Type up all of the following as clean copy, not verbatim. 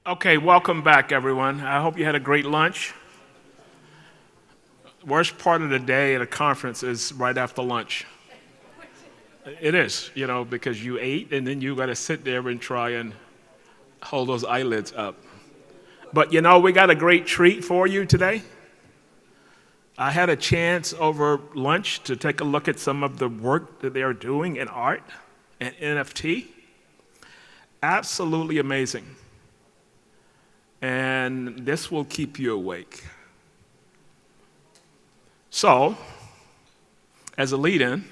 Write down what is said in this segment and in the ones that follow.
Okay, welcome back, everyone. I hope you had a great lunch. Worst part of the day at a conference is right after lunch. It is, because you ate and then you got to sit there and try and hold those eyelids up. But we got a great treat for you today. I had a chance over lunch to take a look at some of the work that they are doing in art and NFT. Absolutely amazing. And this will keep you awake. So, as a lead-in,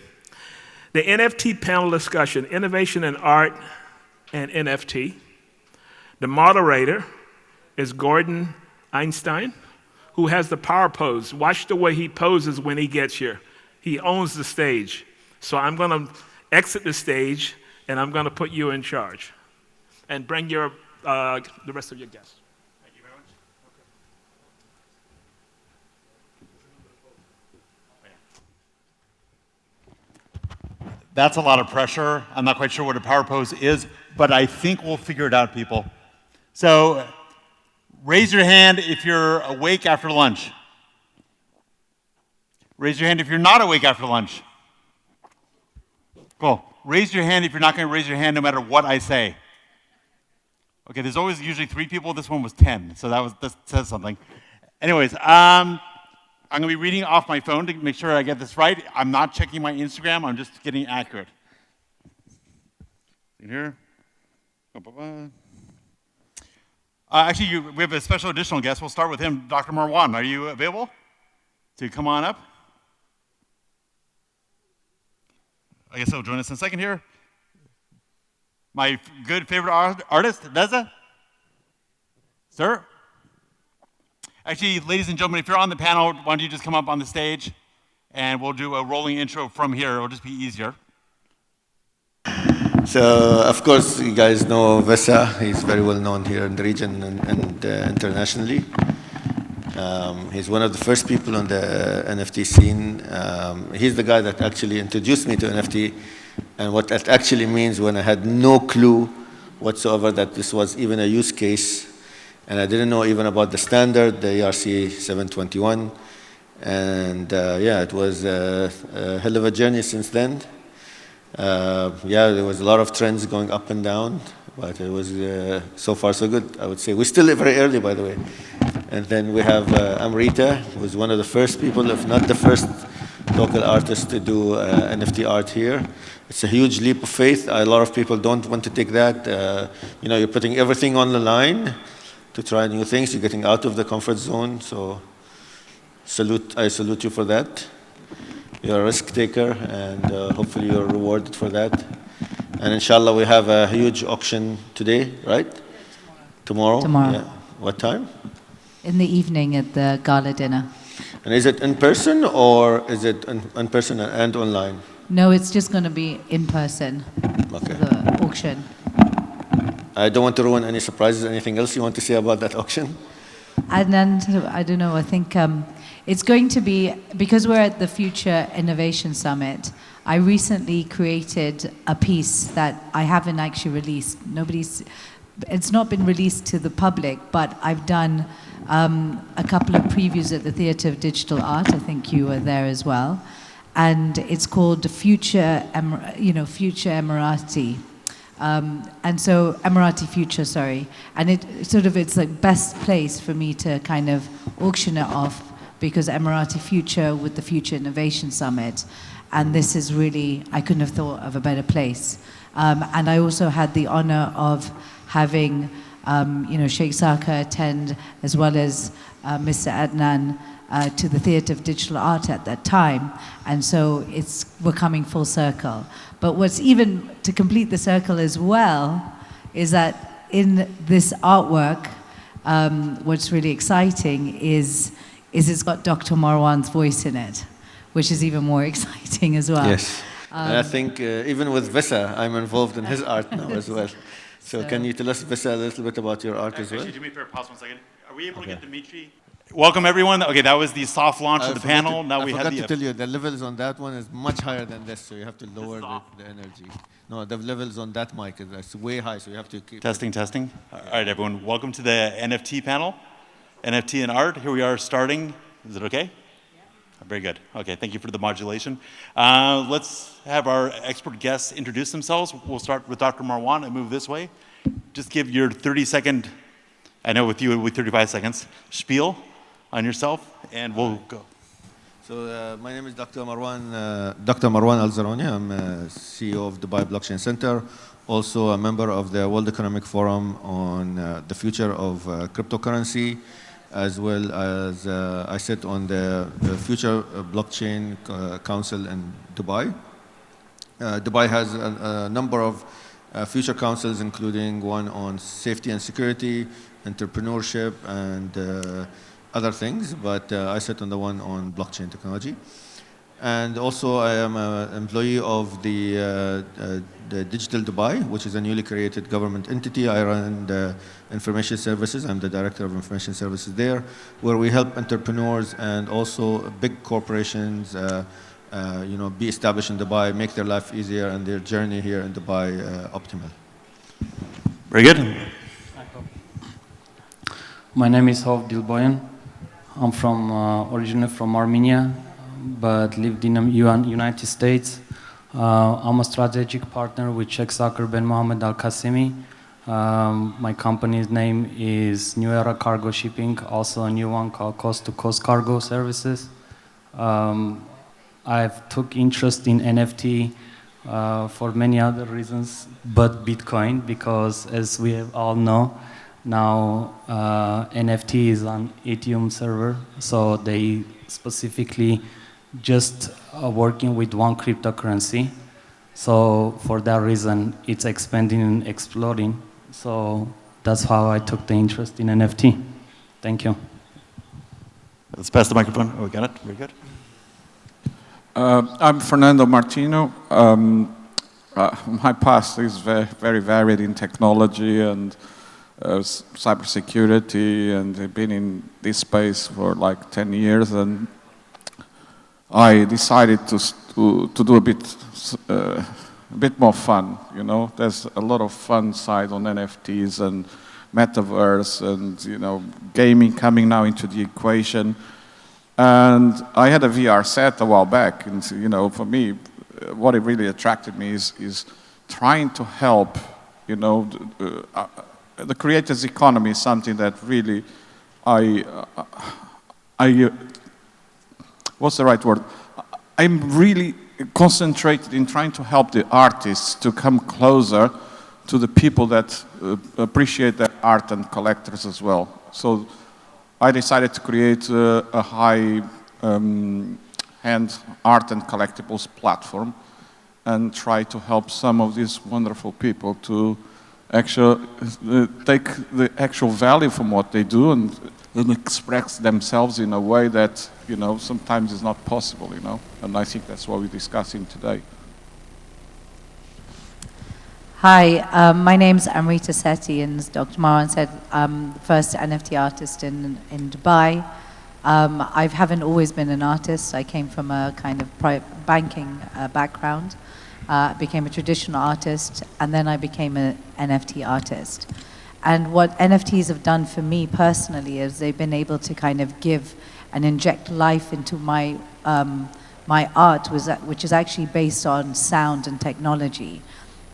the NFT panel discussion, Innovation in Art and NFT. The moderator is Gordon Einstein, who has the power pose. Watch the way he poses when he gets here. He owns the stage. So I'm going to exit the stage, and I'm going to put you in charge. And bring the rest of your guests. Thank you very much. That's a lot of pressure. I'm not quite sure what a power pose is, but I think we'll figure it out, people. So raise your hand if you're awake after lunch. Raise your hand if you're not awake after lunch. Cool. Raise your hand if you're not going to raise your hand no matter what I say. Okay, there's always usually 3 people. This one was 10, so that says something. Anyways, I'm going to be reading off my phone to make sure I get this right. I'm not checking my Instagram. I'm just getting accurate. Here. Actually, we have a special additional guest. We'll start with him. Dr. Marwan, are you available to come on up? I guess he'll join us in a second here. My good favorite artist, Veza? Sir? Actually, ladies and gentlemen, if you're on the panel, why don't you just come up on the stage, and we'll do a rolling intro from here. It'll just be easier. So, of course, you guys know Vesa. He's very well known here in the region and internationally. He's one of the first people on the NFT scene. He's the guy that actually introduced me to NFT and what that actually means when I had no clue whatsoever that this was even a use case. And I didn't know even about the standard, the ERC 721. And yeah, it was a hell of a journey since then. Yeah, there was a lot of trends going up and down, but it was so far so good, I would say. We're still very early, by the way. And then we have Amrita, who was one of the first people, if not the first local artist to do NFT art here. It's a huge leap of faith. A lot of people don't want to take that. You're putting everything on the line to try new things. You're getting out of the comfort zone. So I salute you for that. You're a risk taker, and hopefully you're rewarded for that. And inshallah, we have a huge auction today, right? Tomorrow? Tomorrow. Yeah. What time? In the evening at the gala dinner. And is it in person, or is it in person and online? No, it's just going to be in person for the auction. I don't want to ruin any surprises. Anything else you want to say about that auction? And then, I don't know, I think it's going to be, because we're at the Future Innovation Summit, I recently created a piece that I haven't actually released. It's not been released to the public, but I've done a couple of previews at the Theatre of Digital Art. I think you were there as well. And it's called Future Emirati. And so, Emirati Future, sorry. And it's like best place for me to kind of auction it off, because Emirati Future with the Future Innovation Summit. And this is really, I couldn't have thought of a better place. And I also had the honor of having, Sheikh Saka attend, as well as Mr. Adnan, to the Theatre of Digital Art at that time. And so we're coming full circle. But what's even, to complete the circle as well, is that in this artwork, what's really exciting is it's got Dr. Marwan's voice in it, which is even more exciting as well. Yes. And I think even with Vesa, I'm involved in his art now as well. So can you tell us, Vesa, a little bit about your art as well? Actually, do me a favor, pause 1 second. Are we able to get Dimitri? Welcome everyone. Okay, that was the soft launch of the forgot panel. Now we I have forgot the to tell you, the levels on that one is much higher than this, so you have to lower the energy. No, the levels on that mic is way high, so you have to keep testing. All right, everyone. Welcome to the NFT panel, NFT and art. Here we are starting. Is it okay? Yeah. Very good. Okay, thank you for the modulation. Let's have our expert guests introduce themselves. We'll start with Dr. Marwan and move this way. Just give your 30-second, I know with you with 35 seconds, spiel on yourself, and we'll go. So my name is Dr. Marwan Al-Zaroni. I'm CEO of Dubai Blockchain Center, also a member of the World Economic Forum on the future of cryptocurrency, as well as I sit on the Future Blockchain Council in Dubai. Dubai has a number of future councils, including one on safety and security, entrepreneurship, and other things, but I sit on the one on blockchain technology. And also I am an employee of the Digital Dubai, which is a newly created government entity. I run the information services. I'm the director of information services there, where we help entrepreneurs and also big corporations be established in Dubai, make their life easier and their journey here in Dubai optimal. Very good. My name is Hov Dilboyan. I'm from originally from Armenia, but lived in the United States. I'm a strategic partner with Sheikh Zakir bin Mohammed Al Qasimi. My company's name is New Era Cargo Shipping, also a new one called Coast to Coast Cargo Services. I've took interest in NFT for many other reasons, but Bitcoin, because as we all know, now NFT is on Ethereum server, so they specifically just working with one cryptocurrency. So for that reason, it's expanding and exploding. So that's how I took the interest in NFT. Thank you. Let's pass the microphone. Oh, we got it. Very good. I'm Fernando Martino. My past is very varied in technology and cybersecurity, and I've been in this space for like 10 years, and I decided to do a bit more fun. You know, there's a lot of fun side on NFTs and metaverse, and gaming coming now into the equation. And I had a VR set a while back, and for me, what it really attracted me is trying to help. The creators economy is something that really what's the right word? I'm really concentrated in trying to help the artists to come closer to the people that appreciate their art and collectors as well. So I decided to create a high-end art and collectibles platform and try to help some of these wonderful people to actually take the actual value from what they do and express themselves in a way that sometimes is not possible. And I think that's what we're discussing today. Hi, my name's Amrita Sethi, and as Dr. Marwan said, I'm the first NFT artist in Dubai. I haven't always been an artist. I came from a kind of private banking background. Became a traditional artist, and then I became an NFT artist. And what NFTs have done for me personally is they've been able to kind of give and inject life into my my art, which is actually based on sound and technology.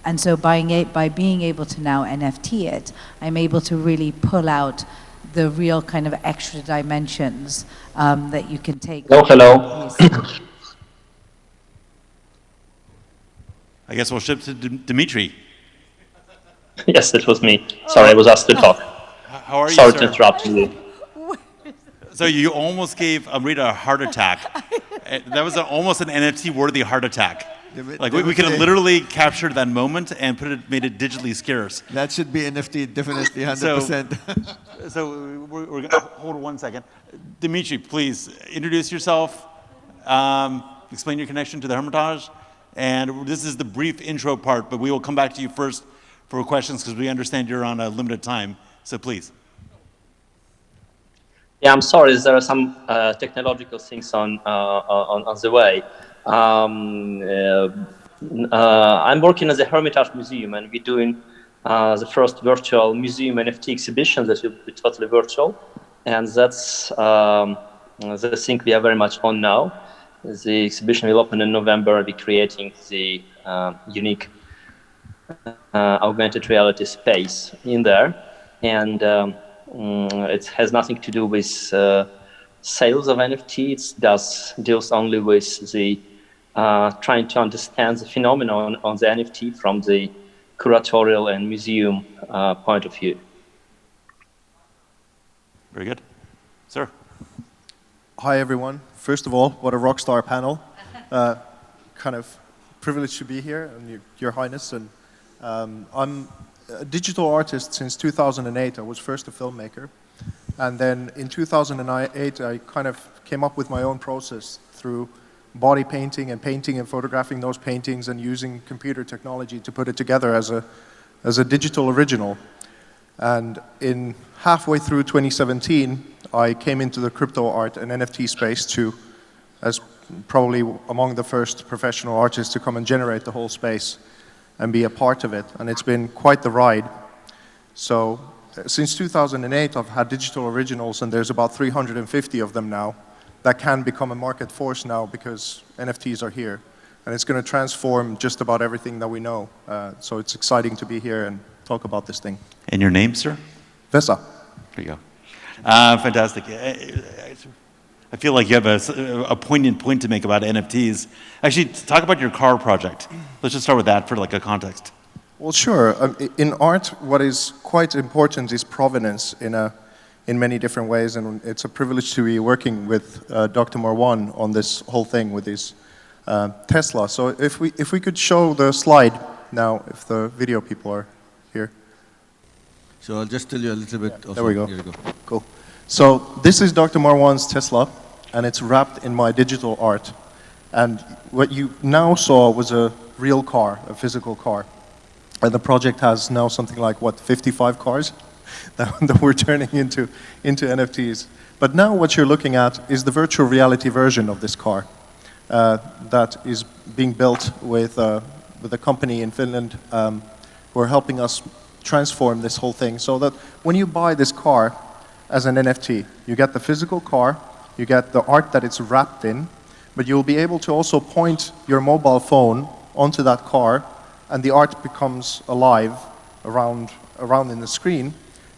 And so by being able to now NFT it, I'm able to really pull out the real kind of extra dimensions that you can take. Oh, hello. I guess we'll shift to Dimitri. Yes, it was me. Sorry, I was asked to talk. How are you, Sorry sir? to interrupt you. So you almost gave Amrita a heart attack. That was almost an NFT-worthy heart attack. Like we could have literally captured that moment and made it digitally scarce. That should be NFT, definitely 100%. So we're going to hold 1 second. Dimitri, please introduce yourself, explain your connection to the Hermitage, and this is the brief intro part, but we will come back to you first for questions because we understand you're on a limited time, so please. Yeah, I'm sorry. There are some technological things on the way. I'm working at the Hermitage Museum, and we're doing the first virtual museum NFT exhibition that will be totally virtual, and that's the thing we are very much on now. The exhibition will open in November. We're creating the unique augmented reality space in there, and it has nothing to do with sales of NFT. It deals only with the trying to understand the phenomenon on the NFT from the curatorial and museum point of view. Very good. Sir. Hi, everyone. First of all, what a rock star panel. Kind of privileged to be here, and Your Highness. And I'm a digital artist since 2008. I was first a filmmaker. And then in 2008, I kind of came up with my own process through body painting and photographing those paintings and using computer technology to put it together as a digital original. And in halfway through 2017, I came into the crypto art and NFT space too, as probably among the first professional artists to come and generate the whole space and be a part of it. And it's been quite the ride. So since 2008, I've had digital originals, and there's about 350 of them now that can become a market force now because NFTs are here. And it's going to transform just about everything that we know. So it's exciting to be here and talk about this thing. And your name, sir? Vesa. There you go. Fantastic. I feel like you have a poignant point to make about NFTs. Actually, talk about your car project. Let's just start with that for like a context. Well, sure. In art, what is quite important is provenance in many different ways, and it's a privilege to be working with Dr. Marwan on this whole thing with his Tesla. So if we could show the slide now, if the video people are here. So I'll just tell you a little bit. Yeah, there we go. Here you go. Cool. So this is Dr. Marwan's Tesla, and it's wrapped in my digital art. And what you now saw was a real car, a physical car. And the project has now something like, what, 55 cars that we're turning into NFTs. But now what you're looking at is the virtual reality version of this car that is being built with a company in Finland who are helping us transform this whole thing so that when you buy this car as an NFT, you get the physical car, you get the art that it's wrapped in, but you'll be able to also point your mobile phone onto that car, and the art becomes alive around in the screen,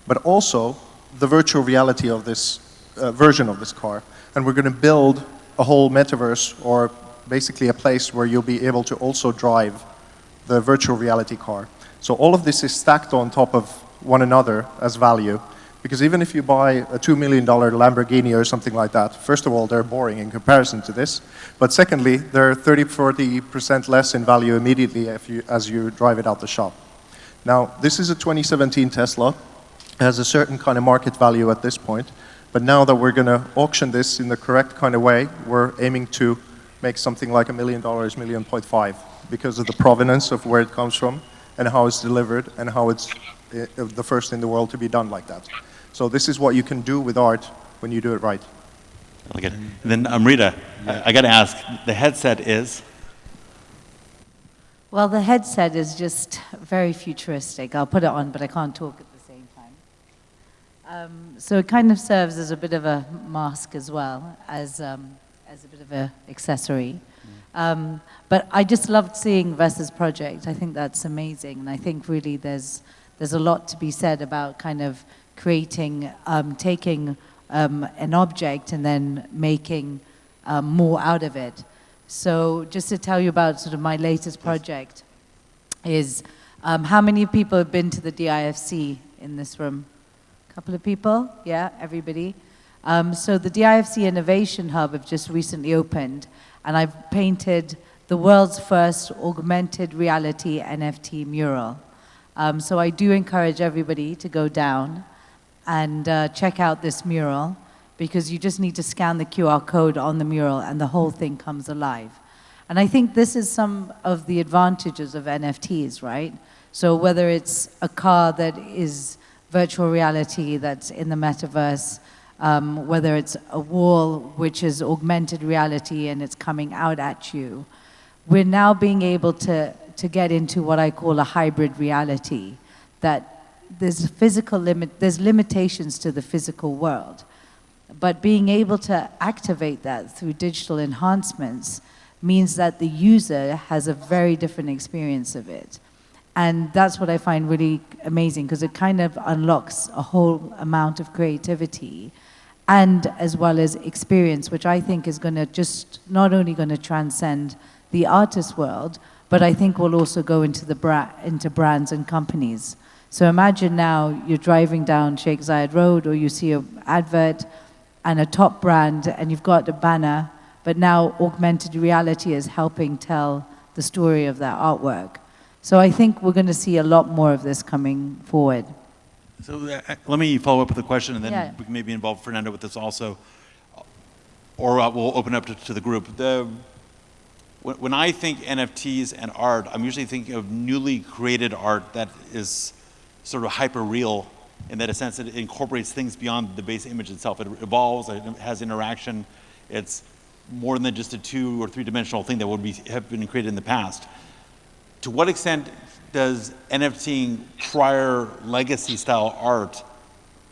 but also the virtual reality of this version of this car. And we're going to build a whole metaverse, or basically a place where you'll be able to also drive the virtual reality car. So all of this is stacked on top of one another as value. Because even if you buy a $2 million Lamborghini or something like that, first of all, they're boring in comparison to this. But secondly, they're 30–40% less in value immediately as you drive it out the shop. Now, this is a 2017 Tesla. It has a certain kind of market value at this point. But now that we're going to auction this in the correct kind of way, we're aiming to make something like $1 million, $1.5 million, because of the provenance of where it comes from and how it's delivered and how it's the first in the world to be done like that. So this is what you can do with art when you do it right. Okay. And then Amrita, I got to ask, the headset is? Well, the headset is just very futuristic. I'll put it on, but I can't talk at the same time. So it kind of serves as a bit of a mask as well, as a bit of an accessory. But I just loved seeing Vesa's project. I think that's amazing. And I think really there's a lot to be said about kind of creating, taking an object and then making more out of it. So just to tell you about sort of my latest project is, how many people have been to the DIFC in this room? A couple of people? Yeah, everybody? So the DIFC Innovation Hub have just recently opened, and I've painted the world's first augmented reality NFT mural. So I do encourage everybody to go down and check out this mural, because you just need to scan the QR code on the mural and the whole thing comes alive. And I think this is some of the advantages of NFTs, right? So whether it's a car that is virtual reality, that's in the metaverse, whether it's a wall which is augmented reality and it's coming out at you. We're now being able to get into what I call a hybrid reality, that there's there's limitations to the physical world. But being able to activate that through digital enhancements means that the user has a very different experience of it. And that's what I find really amazing, because it kind of unlocks a whole amount of creativity and as well as experience, which I think is going to just not only going to transcend the artist world, but I think will also go into into brands and companies. So imagine now you're driving down Sheikh Zayed Road, or you see an advert and a top brand, and you've got a banner, but now augmented reality is helping tell the story of that artwork. So I think we're going to see a lot more of this coming forward. So let me follow up with a question, and then Yeah. we can maybe involve Fernando with this also, or we'll open up to the group. When I think NFTs and art, I'm usually thinking of newly created art that is sort of hyper-real, in that a sense that it incorporates things beyond the base image itself. It evolves, it has interaction. It's more than just a 2 or 3-dimensional thing that would have been created in the past. To what extent does NFTing prior legacy style art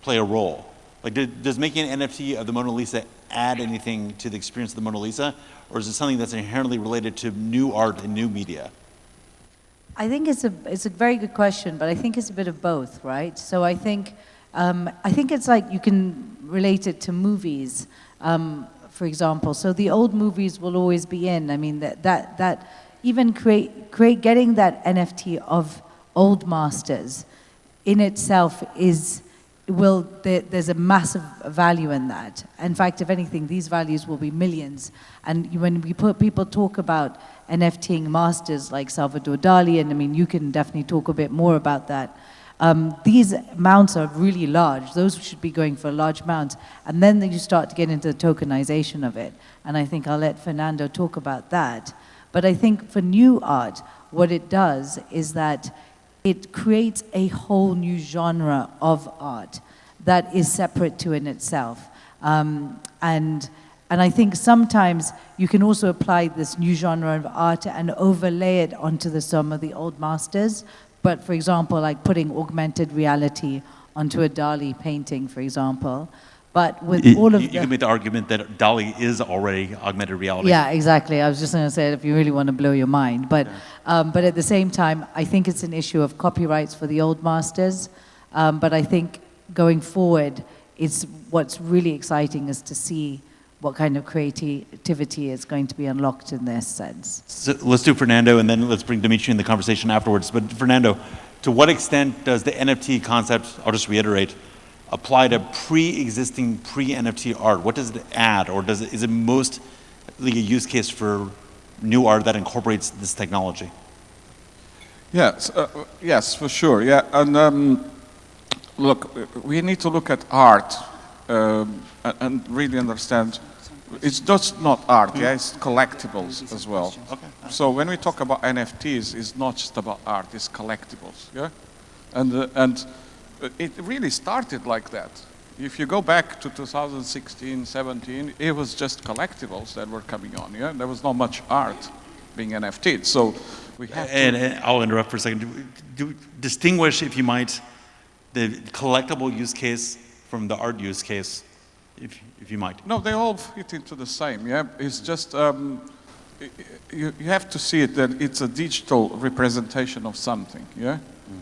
play a role? Like, does making an NFT of the Mona Lisa add anything to the experience of the Mona Lisa, or is it something that's inherently related to new art and new media? I think it's a very good question, but I think it's a bit of both, right? So I think it's like you can relate it to movies, for example. So the old movies will always be in. I mean, that even getting that NFT of old masters in itself there's a massive value in that. In fact, if anything, these values will be millions. And when people talk about NFTing masters like Salvador Dali, and I mean, you can definitely talk a bit more about that. These amounts are really large. Those should be going for large amounts. And then you start to get into the tokenization of it. And I think I'll let Fernando talk about that. But I think for new art, what it does is that it creates a whole new genre of art that is separate to in itself. And I think sometimes you can also apply this new genre of art and overlay it onto some of the old masters. But for example, like putting augmented reality onto a Dali painting, for example. But with all of you can make the argument that Dali is already augmented reality. Yeah, exactly. I was just going to say it if you really want to blow your mind. But at the same time, I think it's an issue of copyrights for the old masters. But I think going forward, what's really exciting is to see what kind of creativity is going to be unlocked in this sense. So let's do Fernando, and then let's bring Dimitri in the conversation afterwards. But Fernando, to what extent does the NFT concept, I'll just reiterate, apply to pre-existing pre-NFT art? What does it add, or is it mostly a use case for new art that incorporates this technology? Yes, yes, for sure. Yeah, and look, we need to look at art and really understand. It's just not art, yeah, it's collectibles as well. Okay. So when we talk about NFTs, it's not just about art, it's collectibles, yeah? And it really started like that. If you go back to 2016, 17, it was just collectibles that were coming on, yeah? There was not much art being NFT'd, so we have to... And I'll interrupt for a second. Distinguish, if you might, the collectible use case from the art use case, if you might. No, they all fit into the same, yeah? It's just, you have to see it that it's a digital representation of something, yeah?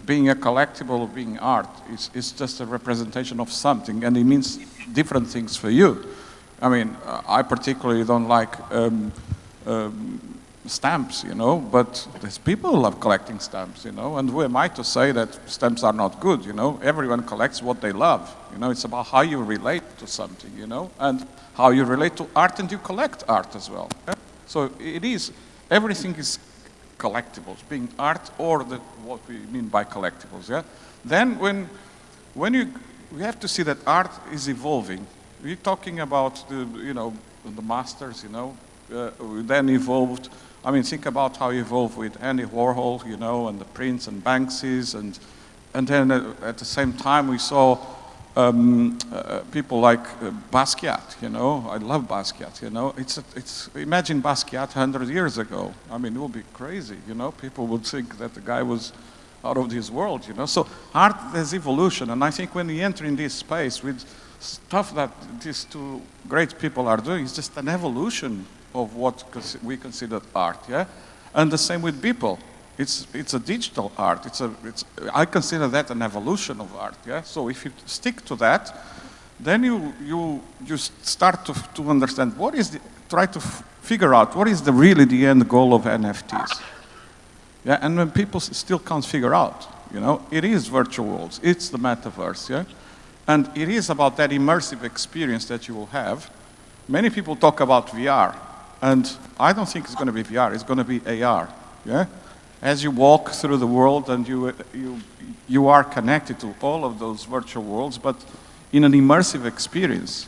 Being a collectible or being art is just a representation of something, and it means different things for you. I mean, I particularly don't like stamps, you know, but there's people who love collecting stamps, you know, and who am I to say that stamps are not good, you know? Everyone collects what they love, you know? It's about how you relate to something, you know, and how you relate to art, and you collect art as well. Yeah? So everything is collectibles, being art or what we mean by collectibles, yeah? Then when you have to see that art is evolving. We're talking about the masters, you know, then evolved. I mean, think about how it evolved with Andy Warhol, you know, and the Prince and Banksy's, and then at the same time we saw people like Basquiat, you know, I love Basquiat, you know, imagine Basquiat 100 years ago. I mean, it would be crazy, you know, people would think that the guy was out of this world, you know. So art has evolution, and I think when we enter in this space with stuff that these two great people are doing, it's just an evolution of what we consider art, yeah? And the same with people. It's a digital art. I consider that an evolution of art. Yeah. So if you stick to that, then you start to understand try to figure out what is really the end goal of NFTs. Yeah. And when people still can't figure out, you know, it is virtual worlds. It's the metaverse. Yeah. And it is about that immersive experience that you will have. Many people talk about VR, and I don't think it's going to be VR. It's going to be AR. Yeah. As you walk through the world and you are connected to all of those virtual worlds, but in an immersive experience.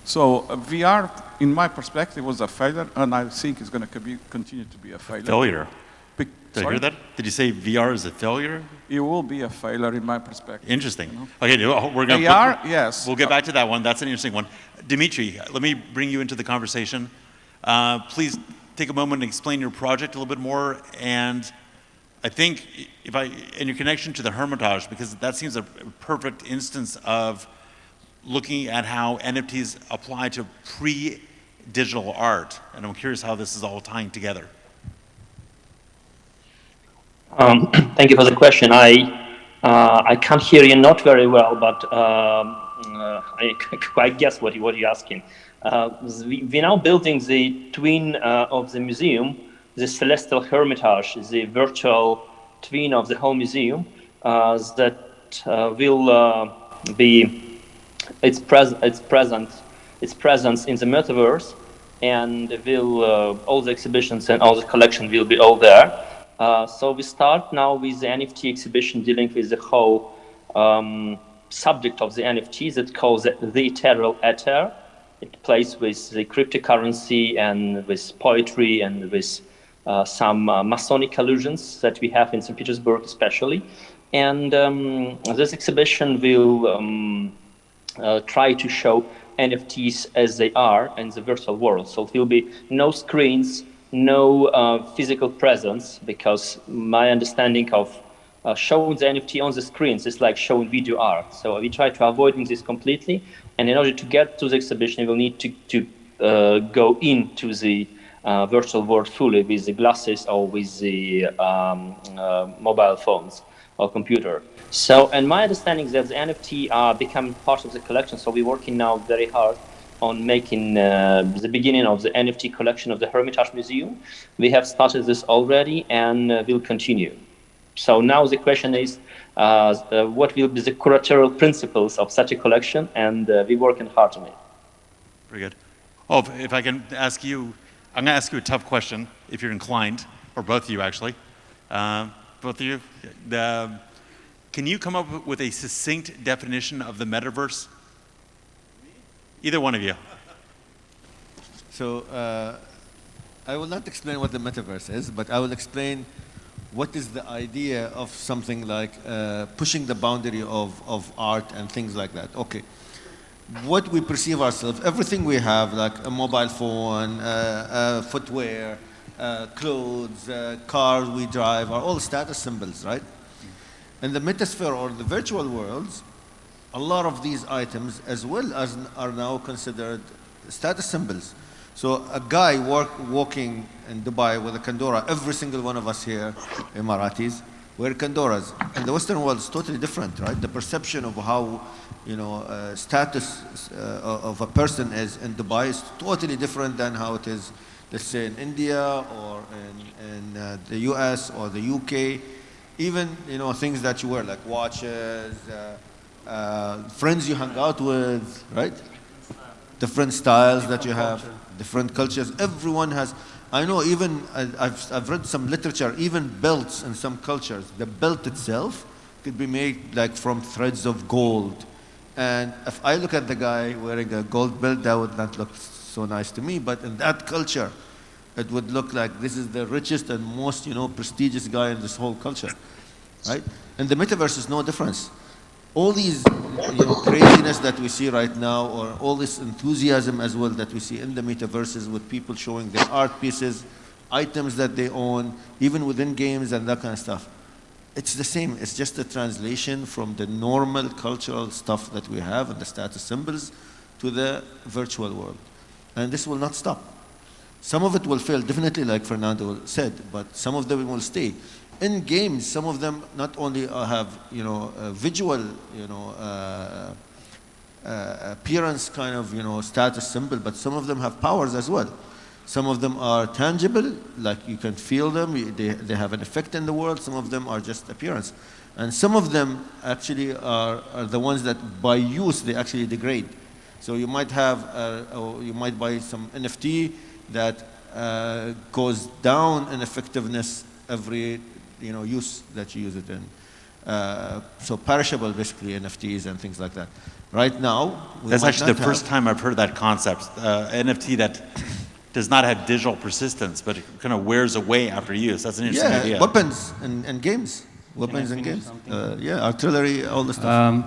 So VR, in my perspective, was a failure, and I think it's going to continue to be a failure. Failure? Did I hear that? Did you say VR is a failure? It will be a failure in my perspective. Interesting. You know? Okay, we're going to... AR, yes. We'll get back to that one. That's an interesting one. Dimitri, let me bring you into the conversation. Please take a moment and explain your project a little bit more, and I think and your connection to the Hermitage, because that seems a perfect instance of looking at how NFTs apply to pre-digital art, and I'm curious how this is all tying together. Thank you for the question. I can't hear you not very well, but I quite guess what you're asking. We're now building the twin of the museum, the Celestial Hermitage, the virtual twin of the whole museum that will be its presence in the metaverse, and all the exhibitions and all the collection will be all there. So we start now with the NFT exhibition dealing with the whole subject of the NFTs that calls the ethereal ether. It plays with the cryptocurrency and with poetry and with some Masonic allusions that we have in St. Petersburg especially. And this exhibition will try to show NFTs as they are in the virtual world. So there will be no screens, no physical presence, because my understanding of showing the NFT on the screens is like showing video art. So we try to avoid this completely. And in order to get to the exhibition, you will need to go into the virtual world fully with the glasses or with the mobile phones or computer. So, and my understanding is that the NFT are becoming part of the collection. So we're working now very hard on making the beginning of the NFT collection of the Hermitage Museum. We have started this already and will continue. So now the question is, what will be the curatorial principles of such a collection, and we're working hard on it. Very good. Oh, if I can ask you, I'm going to ask you a tough question, if you're inclined, or both of you actually. Both of you. Can you come up with a succinct definition of the metaverse? Either one of you. So I will not explain what the metaverse is, but I will explain what is the idea of something like pushing the boundary of art and things like that. Okay. What we perceive ourselves, everything we have, like a mobile phone, footwear, clothes, cars we drive, are all status symbols, right? In the metasphere or the virtual worlds, a lot of these items as well as are now considered status symbols. So a guy walking in Dubai with a kandora, every single one of us here, Emiratis, wear kandoras. In the Western world, it's totally different, right? The perception of how, status of a person is in Dubai is totally different than how it is, let's say, in India or in the US or the UK. Even, things that you wear, like watches, friends you hang out with, right? Different styles that you have, different cultures. Everyone has, I know even, I've read some literature, even belts in some cultures, the belt itself could be made like from threads of gold. And if I look at the guy wearing a gold belt, that would not look so nice to me, but in that culture, it would look like this is the richest and most, prestigious guy in this whole culture, right? And the metaverse is no difference. all these craziness that we see right now, or all this enthusiasm as well that we see in the metaverses with people showing their art pieces, items that they own, even within games and that kind of stuff. It's the same. It's just a translation from the normal cultural stuff that we have and the status symbols to the virtual world. And this will not stop. Some of it will fail, definitely, like Fernando said, but some of them will stay. In games, some of them not only have a visual appearance kind of status symbol, but some of them have powers as well. Some of them are tangible, like you can feel them, they have an effect in the world. Some of them are just appearance. And some of them actually are the ones that by use they actually degrade. So you might have, or you might buy some NFT that goes down in effectiveness every use that you use it in. So perishable, basically, NFTs and things like that. Right now, that's actually the first time I've heard that concept. NFT that does not have digital persistence, but it kind of wears away after use. That's an interesting idea. Weapons and games. Weapons and games. Artillery, all the stuff.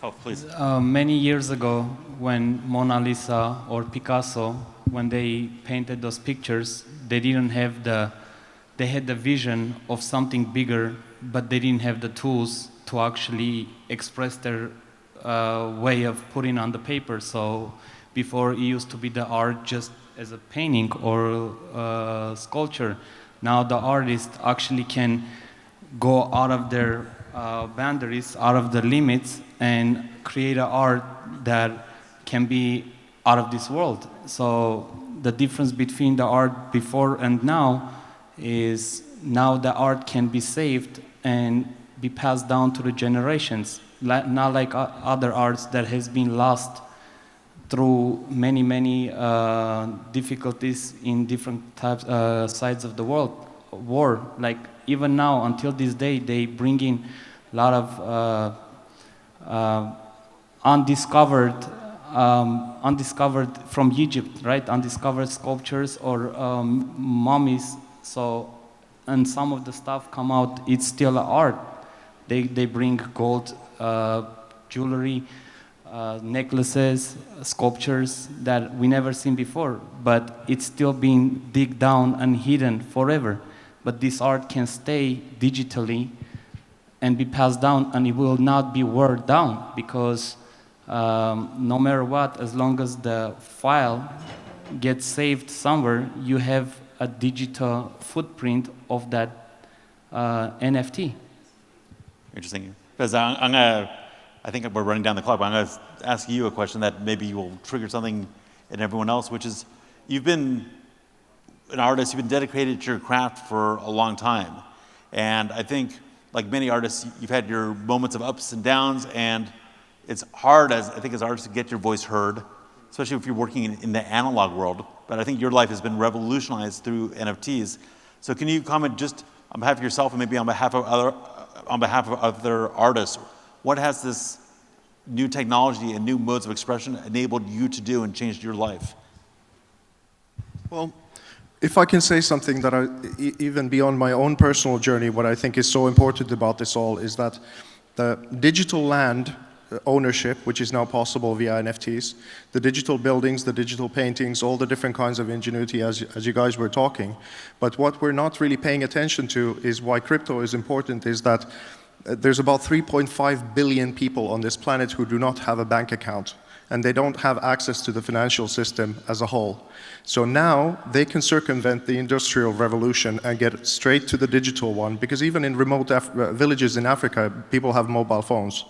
Oh, please. Many years ago, when Mona Lisa or Picasso, when they painted those pictures, they didn't have they had the vision of something bigger, but they didn't have the tools to actually express their way of putting on the paper. So before, it used to be the art just as a painting or sculpture. Now the artist actually can go out of their boundaries, out of the limits, and create an art that can be out of this world. So the difference between the art before and now is now the art can be saved and be passed down to the generations, not like other arts that has been lost through many difficulties in different types, sides of the world, war. Like even now, until this day, they bring in a lot of undiscovered from Egypt, right? Undiscovered sculptures or mummies. So, and some of the stuff come out, it's still art. They bring gold jewelry, necklaces, sculptures that we never seen before, but it's still being digged down and hidden forever. But this art can stay digitally and be passed down, and it will not be worn down, because no matter what, as long as the file gets saved somewhere, you have a digital footprint of that NFT. Interesting. Because I think we're running down the clock, but I'm going to ask you a question that maybe will trigger something in everyone else, which is, you've been an artist, you've been dedicated to your craft for a long time. And I think, like many artists, you've had your moments of ups and downs, and it's hard, as artists, to get your voice heard, especially if you're working in the analog world. But I think your life has been revolutionized through NFTs. So can you comment just on behalf of yourself and maybe on behalf of other artists, what has this new technology and new modes of expression enabled you to do and changed your life? Well, if I can say something that even beyond my own personal journey, what I think is so important about this all is that the digital land ownership, which is now possible via NFTs, the digital buildings, the digital paintings, all the different kinds of ingenuity as you guys were talking. But what we're not really paying attention to is why crypto is important, is that there's about 3.5 billion people on this planet who do not have a bank account, and they don't have access to the financial system as a whole. So now they can circumvent the industrial revolution and get straight to the digital one, because even in remote villages in Africa, people have mobile phones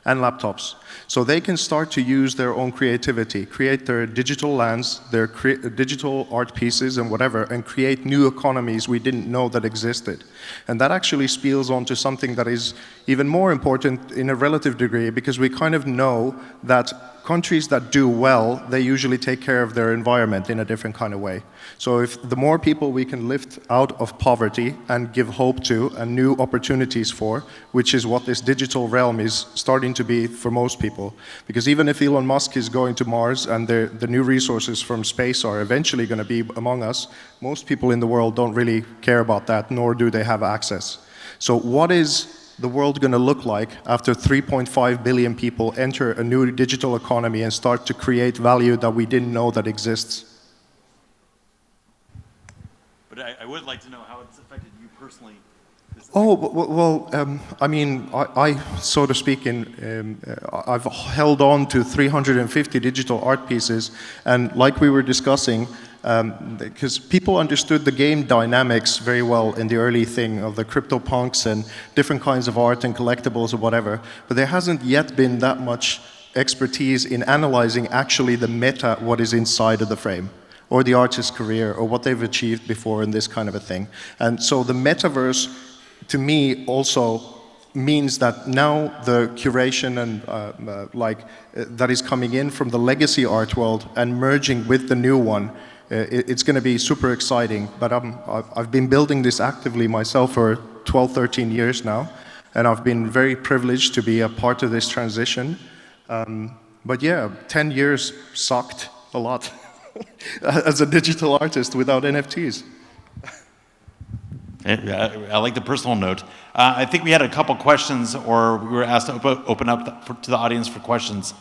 and laptops. So they can start to use their own creativity, create their digital lands, their digital art pieces and whatever, and create new economies we didn't know that existed. And that actually spills onto something that is even more important in a relative degree, because we kind of know that countries that do well, they usually take care of their environment in a different kind of way. So if the more people we can lift out of poverty and give hope to and new opportunities for, which is what this digital realm is starting to be for most people. Because even if Elon Musk is going to Mars and the new resources from space are eventually going to be among us, most people in the world don't really care about that, nor do they have access. So what is the world going to look like after 3.5 billion people enter a new digital economy and start to create value that we didn't know that exists? But I would like to know how it's affected you personally. Oh, well, I mean, I so to speak, I've held on to 350 digital art pieces, and like we were discussing, because people understood the game dynamics very well in the early thing of the CryptoPunks and different kinds of art and collectibles or whatever, but there hasn't yet been that much expertise in analyzing actually the meta, what is inside of the frame, or the artist's career, or what they've achieved before in this kind of a thing. And so the metaverse, to me, also means that now the curation and that is coming in from the legacy art world and merging with the new one, it's going to be super exciting. But I've been building this actively myself for 12, 13 years now, and I've been very privileged to be a part of this transition. But yeah, 10 years sucked a lot as a digital artist without NFTs. Yeah, I like the personal note. I think we had a couple questions, or we were asked to open up to the audience for questions.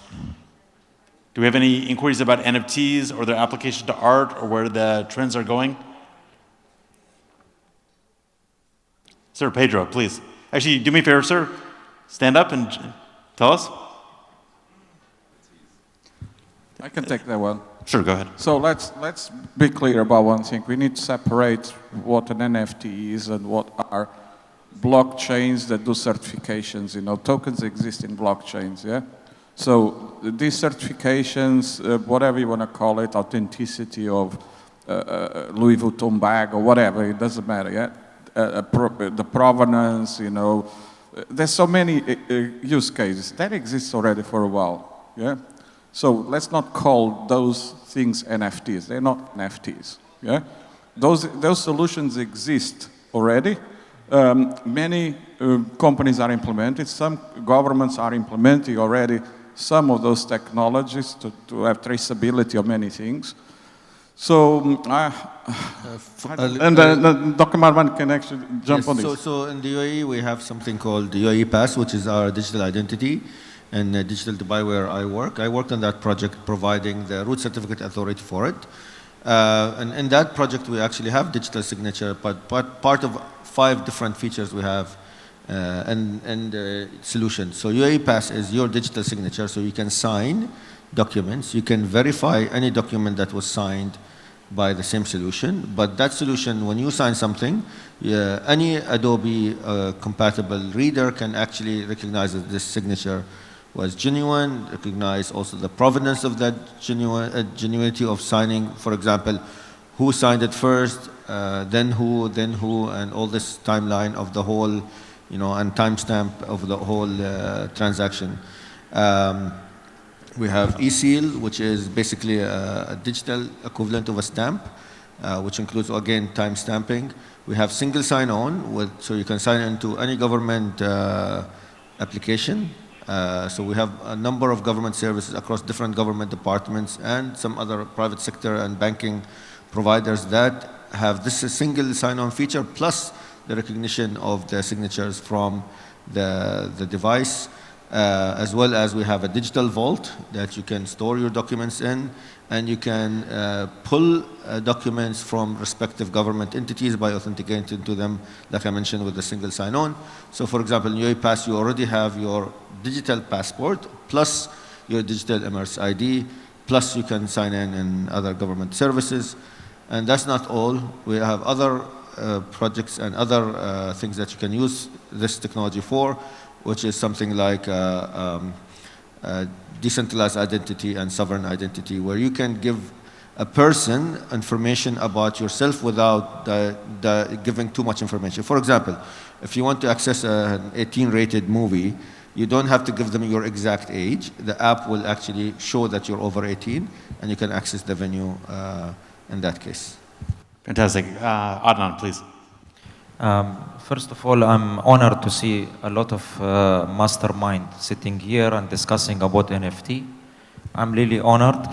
Do we have any inquiries about NFTs or their application to art or where the trends are going? Sir Pedro, please. Actually, do me a favor, sir. Stand up and tell us. I can take that one. Sure, go ahead. So let's be clear about one thing. We need to separate what an NFT is and what are blockchains that do certifications. You know, tokens exist in blockchains, yeah? So these certifications, whatever you want to call it, authenticity of Louis Vuitton bag or whatever, it doesn't matter, yeah? The provenance, you know, there's so many use cases. That exists already for a while, yeah? So let's not call those things NFTs. They're not NFTs. Yeah, those solutions exist already. Many companies are implementing. Some governments are implementing already some of those technologies to have traceability of many things. So, and Dr. Marwan can actually jump on this. So in the UAE, we have something called the UAE Pass, which is our digital identity. And Digital Dubai, where I work. I worked on that project providing the root certificate authority for it. And in that project, we actually have digital signature, but part of 5 different features we have and the solution. So UAE Pass is your digital signature, so you can sign documents. You can verify any document that was signed by the same solution. But that solution, when you sign something, any Adobe compatible reader can actually recognize that this signature was genuine, recognize also the provenance of that genuinity of signing. For example, who signed it first, then who, and all this timeline of the whole, you know, and timestamp of the whole transaction. We have e-seal, which is basically a digital equivalent of a stamp, which includes, again, time stamping. We have single sign-on, so you can sign into any government application. So we have a number of government services across different government departments and some other private sector and banking providers that have this single sign-on feature plus the recognition of the signatures from the device, as well as we have a digital vault that you can store your documents in, and you can pull documents from respective government entities by authenticating to them, like I mentioned, with a single sign-on. So for example, in UAE Pass, you already have your digital passport plus your digital Emirates ID, plus you can sign in other government services. And that's not all. We have other projects and other things that you can use this technology for, which is something like decentralized identity and sovereign identity, where you can give a person information about yourself without giving too much information. For example, if you want to access an 18-rated movie, you don't have to give them your exact age. The app will actually show that you're over 18, and you can access the venue in that case. Fantastic. Adnan, please. First of all, I'm honored to see a lot of mastermind sitting here and discussing about NFT. I'm really honored.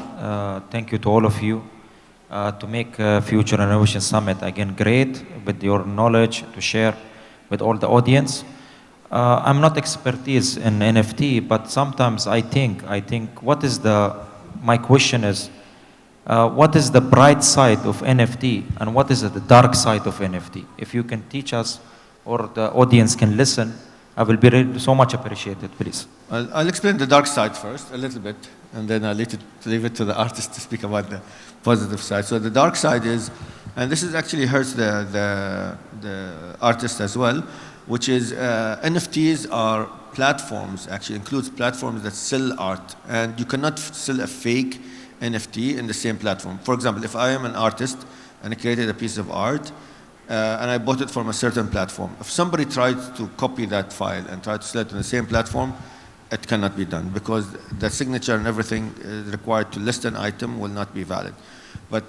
Thank you to all of you to make Future Innovation Summit again great with your knowledge to share with all the audience. I'm not expertise in NFT, but sometimes I think, my question is, what is the bright side of NFT and what is the dark side of NFT? If you can teach us or the audience can listen, I will be so much appreciated, please. I'll explain the dark side first, a little bit, and then I'll leave it to the artist to speak about the positive side. So the dark side is, and this is actually hurts the artist as well, which is NFTs are platforms, actually includes platforms that sell art, and you cannot sell a fake NFT in the same platform. For example, if I am an artist and I created a piece of art, and I bought it from a certain platform, if somebody tried to copy that file and tried to sell it on the same platform, it cannot be done because the signature and everything required to list an item will not be valid. But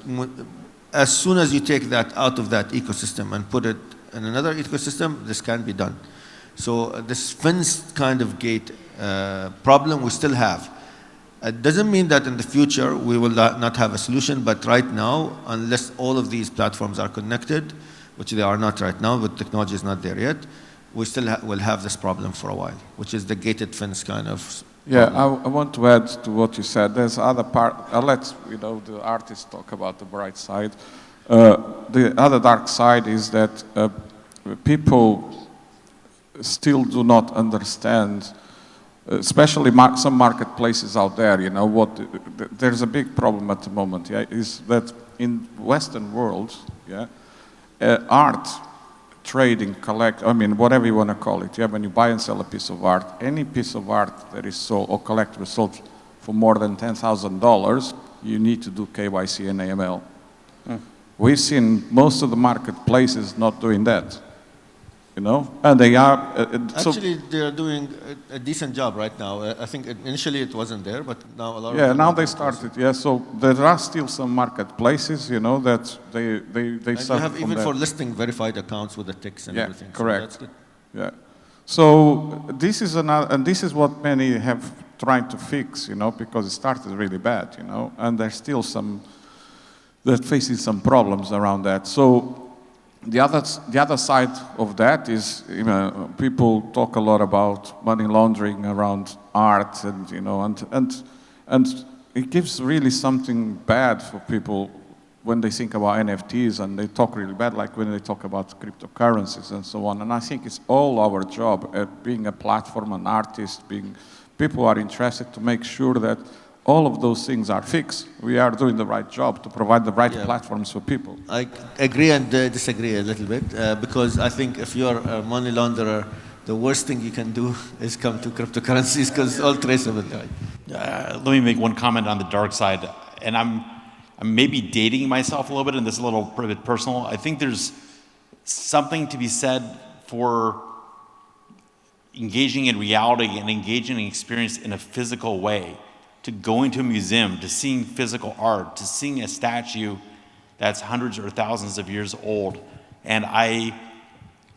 as soon as you take that out of that ecosystem and put it in another ecosystem, this can be done. So this fenced kind of gate problem we still have. It doesn't mean that in the future we will not have a solution, but right now, unless all of these platforms are connected, which they are not right now, but technology is not there yet, we still will have this problem for a while, which is the gated fence kind of. Yeah, I want to add to what you said. There's other part. I'll let the artists talk about the bright side. The other dark side is that people still do not understand, especially some marketplaces out there. There's a big problem at the moment. Yeah, is that in Western world, yeah, art trading, whatever you want to call it. Yeah, when you buy and sell a piece of art, any piece of art that is sold or collectible sold for more than $10,000, you need to do KYC and AML. We've seen most of the marketplaces not doing that, and they are. Actually, they are doing a decent job right now. I think initially it wasn't there, but now a lot of them. Yeah, now they started. Yeah, so there are still some marketplaces, that they start. You have even for listing verified accounts with the ticks and everything. Yeah, correct. So that's good. Yeah. So this is and this is what many have tried to fix, because it started really bad, and there's still they're facing some problems around that. So the other side of that is, people talk a lot about money laundering around art, and it gives really something bad for people when they think about NFTs, and they talk really bad, like when they talk about cryptocurrencies and so on. And I think it's all our job, being a platform, an artist, people are interested to make sure that all of those things are fixed. We are doing the right job to provide the right platforms for people. I agree and disagree a little bit, because I think if you're a money launderer, the worst thing you can do is come to cryptocurrencies because it's all traceable. Let me make one comment on the dark side, and I'm maybe dating myself a little bit, and this is a little bit personal. I think there's something to be said for engaging in reality and engaging in experience in a physical way. To going to a museum, to seeing physical art, to seeing a statue that's hundreds or thousands of years old. And I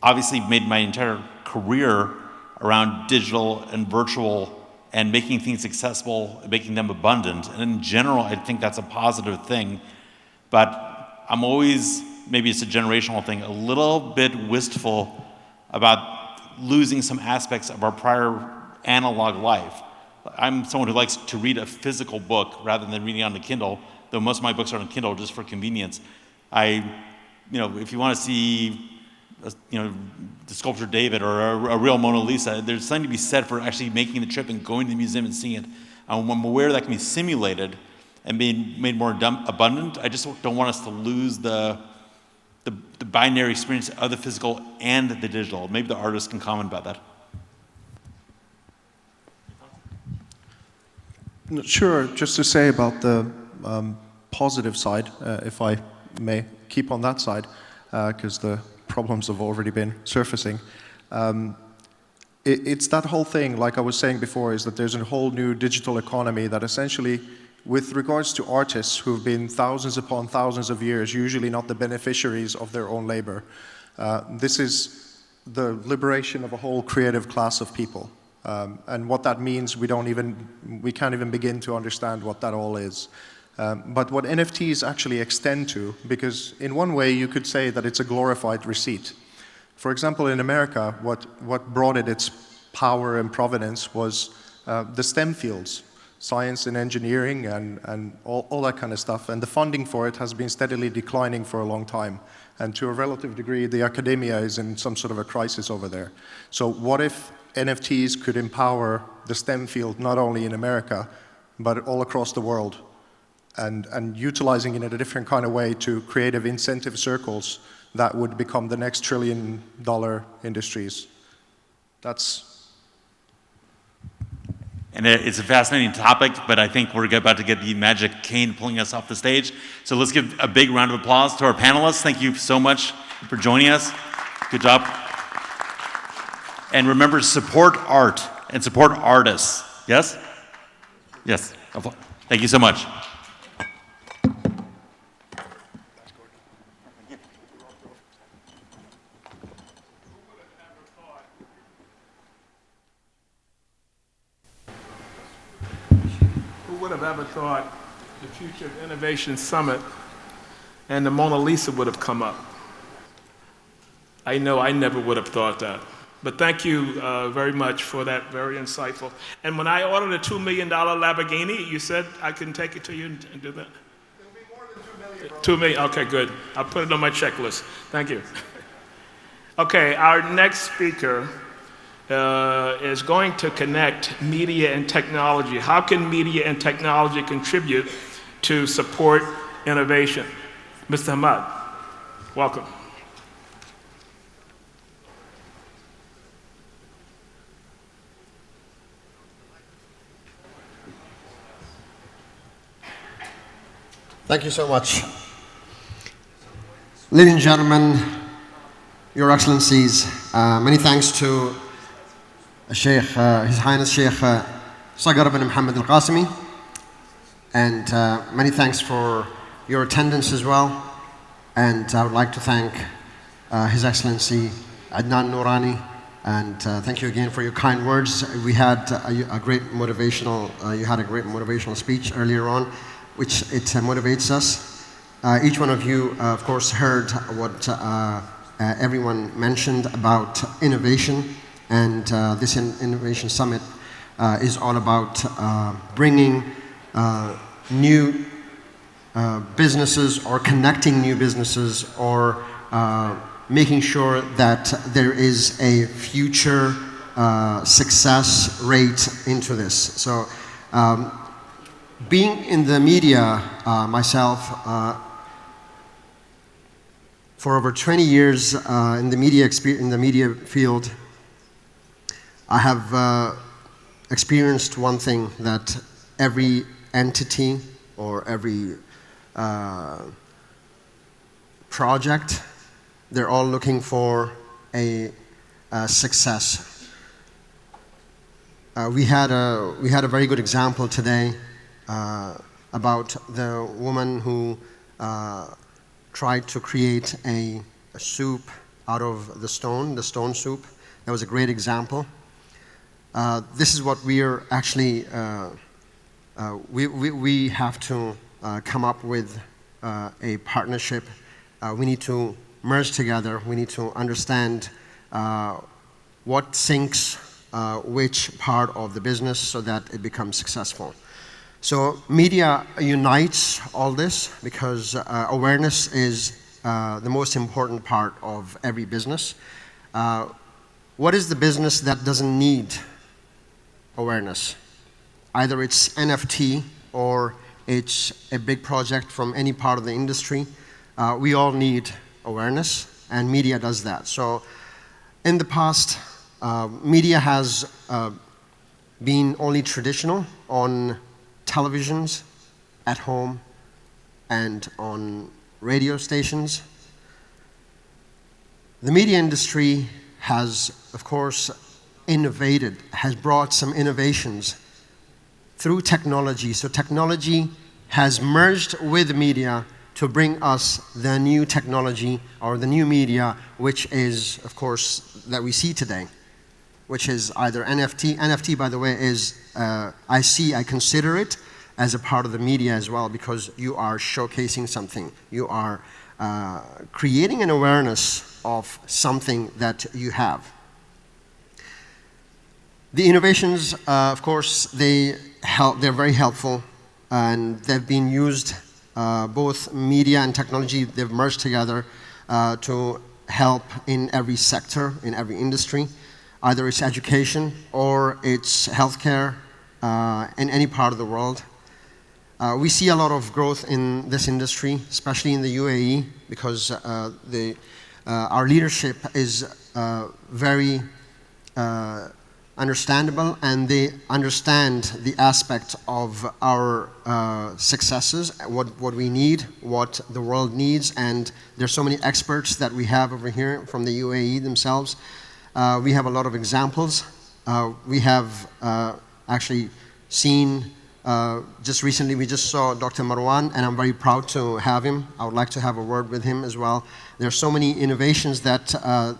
obviously made my entire career around digital and virtual and making things accessible, making them abundant. And in general, I think that's a positive thing. But I'm always, maybe it's a generational thing, a little bit wistful about losing some aspects of our prior analog life. I'm someone who likes to read a physical book rather than reading on the Kindle, though most of my books are on Kindle just for convenience. If you want to see, the sculpture David or a real Mona Lisa, there's something to be said for actually making the trip and going to the museum and seeing it. I'm aware that can be simulated and being made more abundant. I just don't want us to lose the binary experience of the physical and the digital. Maybe the artist can comment about that. Sure, just to say about the positive side, if I may keep on that side, because the problems have already been surfacing. It's that whole thing, like I was saying before, is that there's a whole new digital economy that essentially, with regards to artists who've been thousands upon thousands of years, usually not the beneficiaries of their own labor, this is the liberation of a whole creative class of people. And what that means, we can't even begin to understand what that all is. But what NFTs actually extend to, because in one way you could say that it's a glorified receipt, For example, in America, what brought it its power and provenance was the STEM fields, science and engineering and all that kind of stuff. And the funding for it has been steadily declining for a long time. And to a relative degree, the academia is in some sort of a crisis over there. So what if NFTs could empower the STEM field, not only in America, but all across the world, and utilizing it in a different kind of way to creative incentive circles that would become the next trillion-dollar industries? And it's a fascinating topic, but I think we're about to get the magic cane pulling us off the stage. So let's give a big round of applause to our panelists. Thank you so much for joining us. Good job. And remember, support art and support artists. Yes? Yes. Thank you so much. Who would have ever thought the Future of Innovation Summit and the Mona Lisa would have come up? I know I never would have thought that. But thank you very much for that, very insightful. And when I ordered a $2 million Lamborghini, you said I can take it to you and do that? It'll be more than $2 million. 2 million, okay, good. I'll put it on my checklist. Thank you. Okay, our next speaker is going to connect media and technology. How can media and technology contribute to support innovation? Mr. Hamad, welcome. Thank you so much. Ladies and gentlemen, Your Excellencies, many thanks to Sheikh, His Highness Sheikh Sagar bin Mohammed Al-Qasimi, and many thanks for your attendance as well. And I would like to thank His Excellency Adnan Noorani, and thank you again for your kind words. We had a great motivational, you had a great motivational speech earlier on, which it motivates us. Each one of you, of course, heard what everyone mentioned about innovation, and this Innovation Summit is all about bringing new businesses or connecting new businesses or making sure that there is a future success rate into this. So. Being in the media myself, for over 20 years in the media field, I have experienced one thing, that every entity or every project, they're all looking for a success. We had a very good example today about the woman who tried to create a soup out of the stone soup. That was a great example. This is what we are actually, we have to come up with a partnership. We need to merge together. We need to understand what sinks which part of the business so that it becomes successful. So media unites all this because awareness is the most important part of every business. What is the business that doesn't need awareness? Either it's NFT or it's a big project from any part of the industry. We all need awareness, and media does that. So in the past, media has been only traditional on televisions, at home, and on radio stations. The media industry has, of course, innovated, has brought some innovations through technology. So technology has merged with media to bring us the new technology or the new media, which is, of course, that we see today, which is either NFT. NFT, by the way, is, I consider it as a part of the media as well, because you are showcasing something. You are creating an awareness of something that you have. The innovations, of course, they're very helpful, and they've been used, both media and technology, they've merged together to help in every sector, in every industry. Either it's education or it's healthcare in any part of the world. We see a lot of growth in this industry, especially in the UAE, because our leadership is very understandable, and they understand the aspect of our successes, what we need, what the world needs, and there's so many experts that we have over here from the UAE themselves. We have a lot of examples. We have actually seen, just recently we just saw Dr. Marwan, and I'm very proud to have him. I would like to have a word with him as well. There are so many innovations that,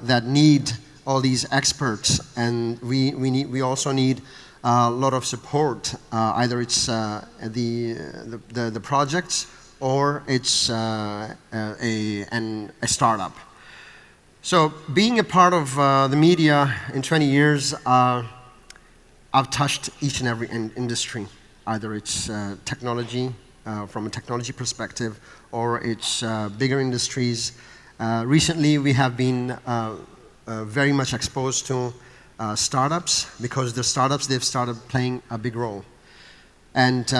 that need all these experts, and we also need a lot of support. Either it's the projects, or it's a startup. So being a part of the media in 20 years, I've touched each and every industry. Either it's technology, from a technology perspective, or it's bigger industries. Recently we have been very much exposed to startups, because the startups, they've started playing a big role. And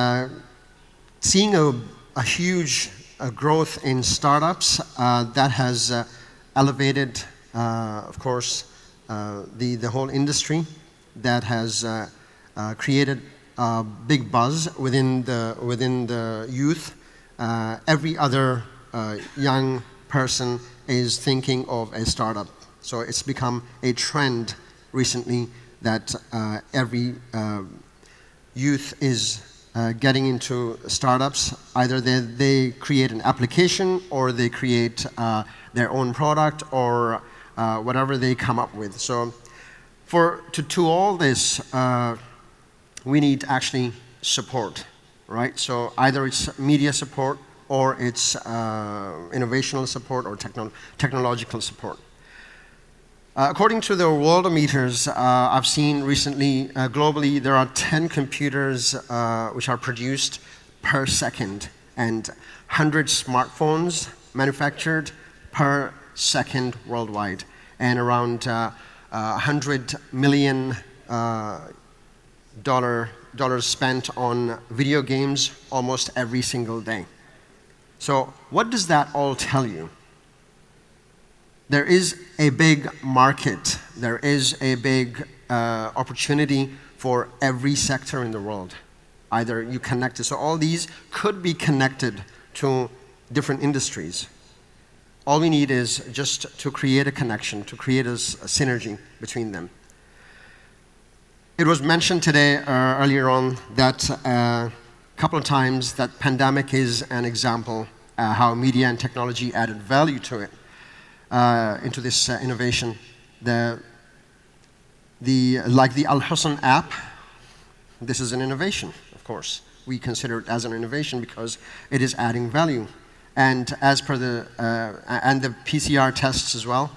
seeing a huge growth in startups, that has elevated, of course, the whole industry, that has created a big buzz within the youth. Every other young person is thinking of a startup. So it's become a trend recently that every youth is getting into startups. Either they create an application, or they create their own product, or whatever they come up with. So to all this, we need actually support, right? So either it's media support, or it's innovational support, or technological support. According to the Worldometers, I've seen recently, globally, there are 10 computers which are produced per second, and 100 smartphones manufactured per second worldwide, and around $100 million dollars spent on video games almost every single day. So what does that all tell you? There is a big market. There is a big opportunity for every sector in the world. Either you connect it. So all these could be connected to different industries. All we need is just to create a connection, to create a synergy between them. It was mentioned today, earlier on, that a couple of times that pandemic is an example how media and technology added value to it. Into this innovation. Like the Al-Husn app, this is an innovation, of course. We consider it as an innovation because it is adding value. And as per the PCR tests as well,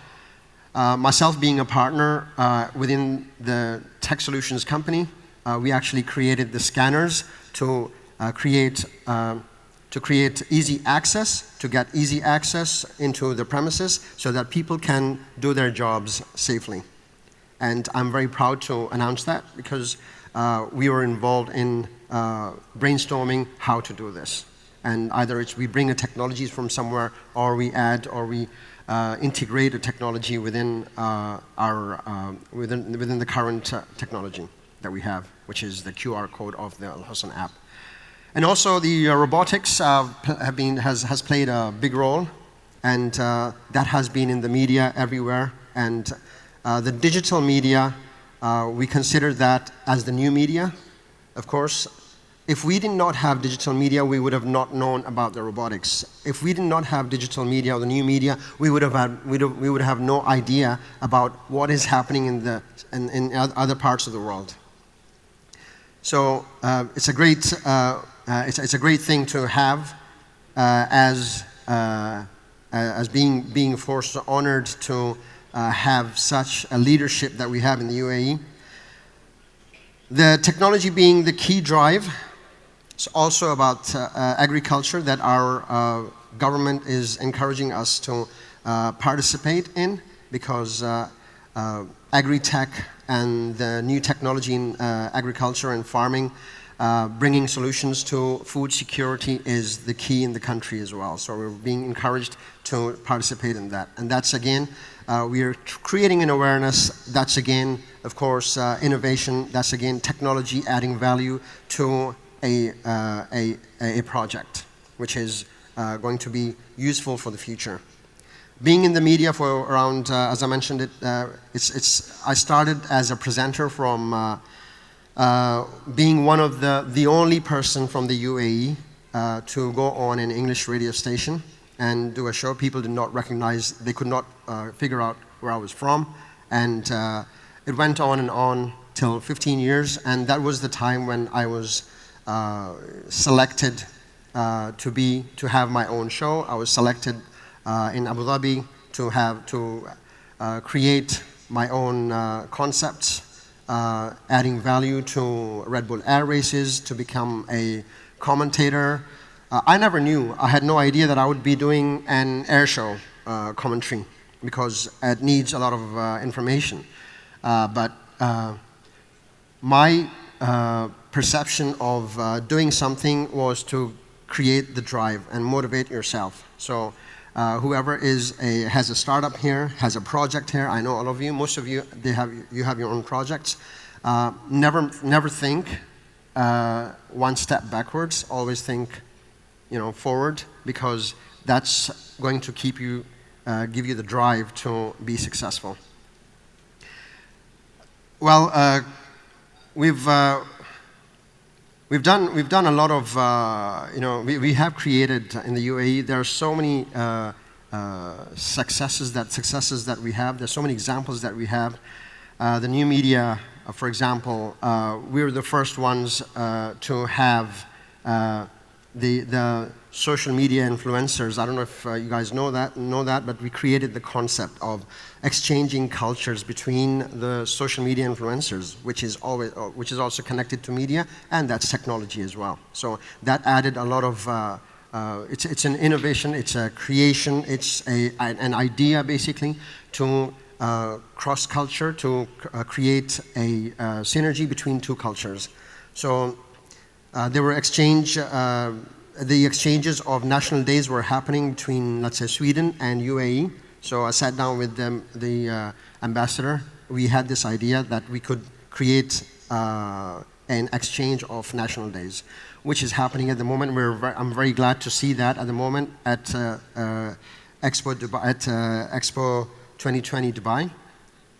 myself being a partner within the tech solutions company, we actually created the scanners to create easy access, to get easy access into the premises so that people can do their jobs safely. And I'm very proud to announce that, because we were involved in brainstorming how to do this. And either it's we bring a technologies from somewhere, or we add, or we integrate a technology within within the current technology that we have, which is the QR code of the Al-Husn app. And also the robotics has played a big role, and that has been in the media everywhere. And the digital media, we consider that as the new media. Of course, if we did not have digital media, we would have not known about the robotics. If we did not have digital media or the new media, we would have no idea about what is happening in other parts of the world. So it's a great thing to have as as being of course honored to have such a leadership that we have in the UAE. The technology being the key drive. It's also about agriculture that our government is encouraging us to participate in, because agri-tech and the new technology in agriculture and farming, bringing solutions to food security is the key in the country as well. So we're being encouraged to participate in that. And that's again, we are creating an awareness. That's again, of course, innovation. That's again, technology adding value to a project, which is going to be useful for the future. Being in the media for around, as I mentioned it, I started as a presenter from being one of the only person from the UAE to go on an English radio station and do a show. People did not recognize, they could not figure out where I was from. And it went on and on till 15 years. And that was the time when I was selected to have my own show. I was selected in Abu Dhabi to create my own concepts, adding value to Red Bull Air Races, to become a commentator. I never knew, I had no idea that I would be doing an air show commentary, because it needs a lot of information. But my perception of doing something was to create the drive and motivate yourself. So whoever has a startup here, has a project here, I know all of you, most of you, you have your own projects. Never think one step backwards, always think forward, because that's going to keep you, give you the drive to be successful. Well, we've done a lot of, we have created in the UAE, there are so many successes that we have. There's so many examples that we have. The new media, for example, we're the first ones to have the social media influencers. I don't know if you guys know that, but we created the concept of exchanging cultures between the social media influencers, which is also connected to media, and that's technology as well. So that added a lot of, it's an innovation, it's a creation, it's an idea basically to cross culture, to create a synergy between two cultures. So there were the exchanges of national days were happening between, let's say, Sweden and UAE. So I sat down with the ambassador. We had this idea that we could create an exchange of national days, which is happening at the moment. I'm very glad to see that at the moment at Expo Dubai, at Expo 2020 Dubai.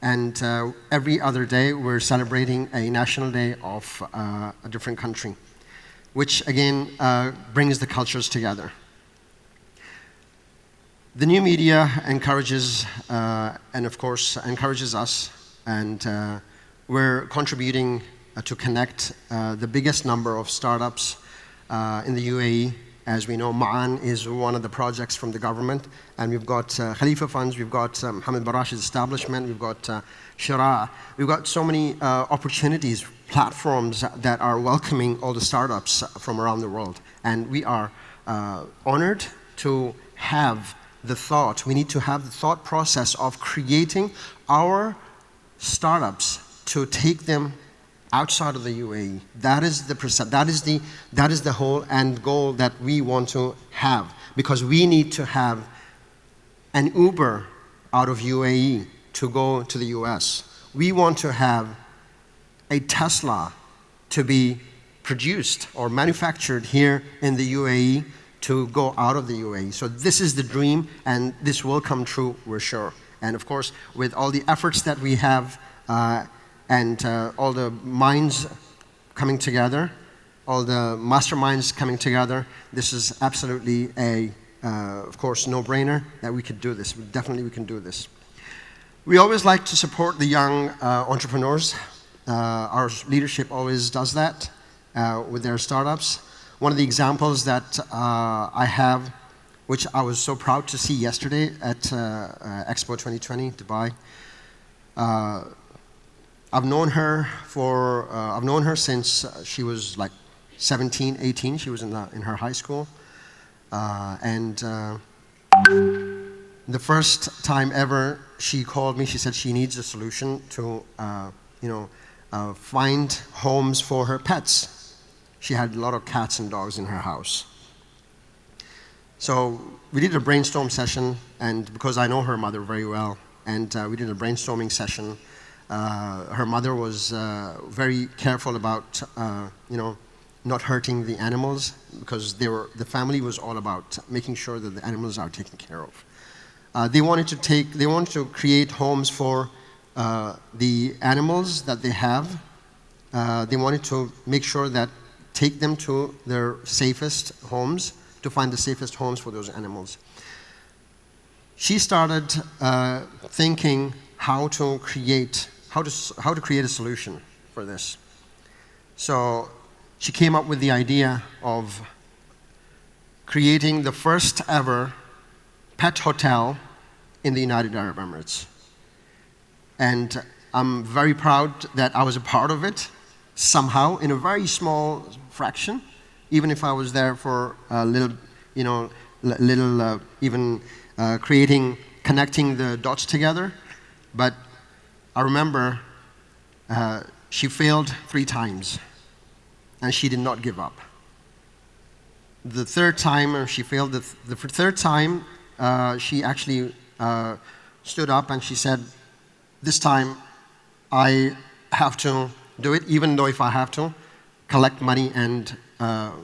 And every other day we're celebrating a national day of a different country, which again brings the cultures together. The new media encourages, and of course encourages us, and we're contributing to connect the biggest number of startups in the UAE. As we know, Ma'an is one of the projects from the government, and we've got Khalifa Funds, we've got Mohammed Barash's establishment, we've got Shira. We've got so many opportunities, platforms that are welcoming all the startups from around the world. And we are honored to have the thought, we need to have the thought process of creating our startups to take them outside of the UAE. That is the whole end goal that we want to have, because we need to have an Uber out of UAE to go to the US. We want to have a Tesla to be produced or manufactured here in the UAE to go out of the UAE. So this is the dream, and this will come true, we're sure. And of course, with all the efforts that we have, and all the minds coming together, all the masterminds coming together, this is absolutely of course, no-brainer that we could do this. Definitely we can do this. We always like to support the young entrepreneurs. Our leadership always does that with their startups. One of the examples that I have which I was so proud to see yesterday at Expo 2020, Dubai. I've known her since she was like 17, 18. She was in her high school. The first time ever she called me, she said she needs a solution to, find homes for her pets. She had a lot of cats and dogs in her house. So we did a brainstorm session, and because I know her mother very well, and we did a brainstorming session. Her mother was very careful about, not hurting the animals, because the family was all about making sure that the animals are taken care of. They wanted to create homes for the animals that they have. They wanted to make sure that take them to their safest homes, to find the safest homes for those animals. She started thinking how to create a solution for this. So she came up with the idea of creating the first ever pet hotel in the United Arab Emirates. And I'm very proud that I was a part of it, somehow, in a very small fraction, even if I was there for a little, connecting the dots together. But I remember she failed 3 times, and she did not give up. The third time she failed, the third time she actually stood up and she said, this time I have to do it, even though if I have to collect money and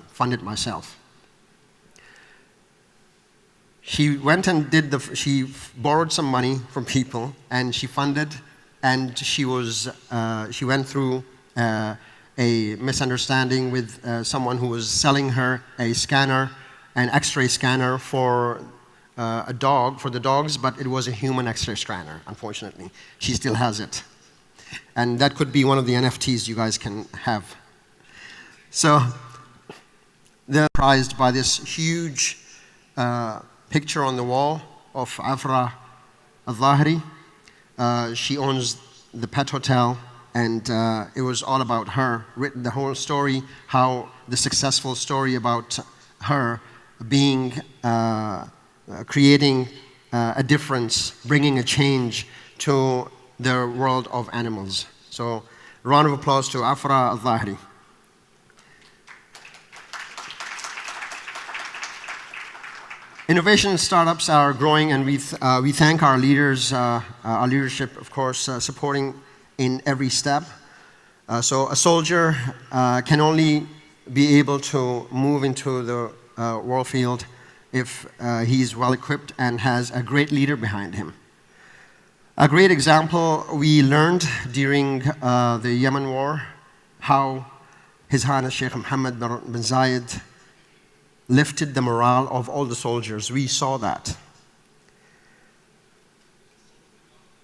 fund it myself. She went and she borrowed some money from people, and she funded, and she went through a misunderstanding with someone who was selling her a scanner, an X-ray scanner for the dogs, but it was a human X-ray scanner, unfortunately. She still has it. And that could be one of the NFTs you guys can have. So they're surprised by this huge picture on the wall of Afra al-Zahri. She owns the pet hotel, and it was all about her, written the whole story, how the successful story about her being, creating a difference, bringing a change to the world of animals. So, round of applause to Afra al-Zahri. Innovation startups are growing, and we thank our leaders, our leadership, of course, supporting in every step. So a soldier can only be able to move into the war field if he's well equipped and has a great leader behind him. A great example we learned during the Yemen war, how His Highness Sheikh Mohammed bin Zayed lifted the morale of all the soldiers. We saw that.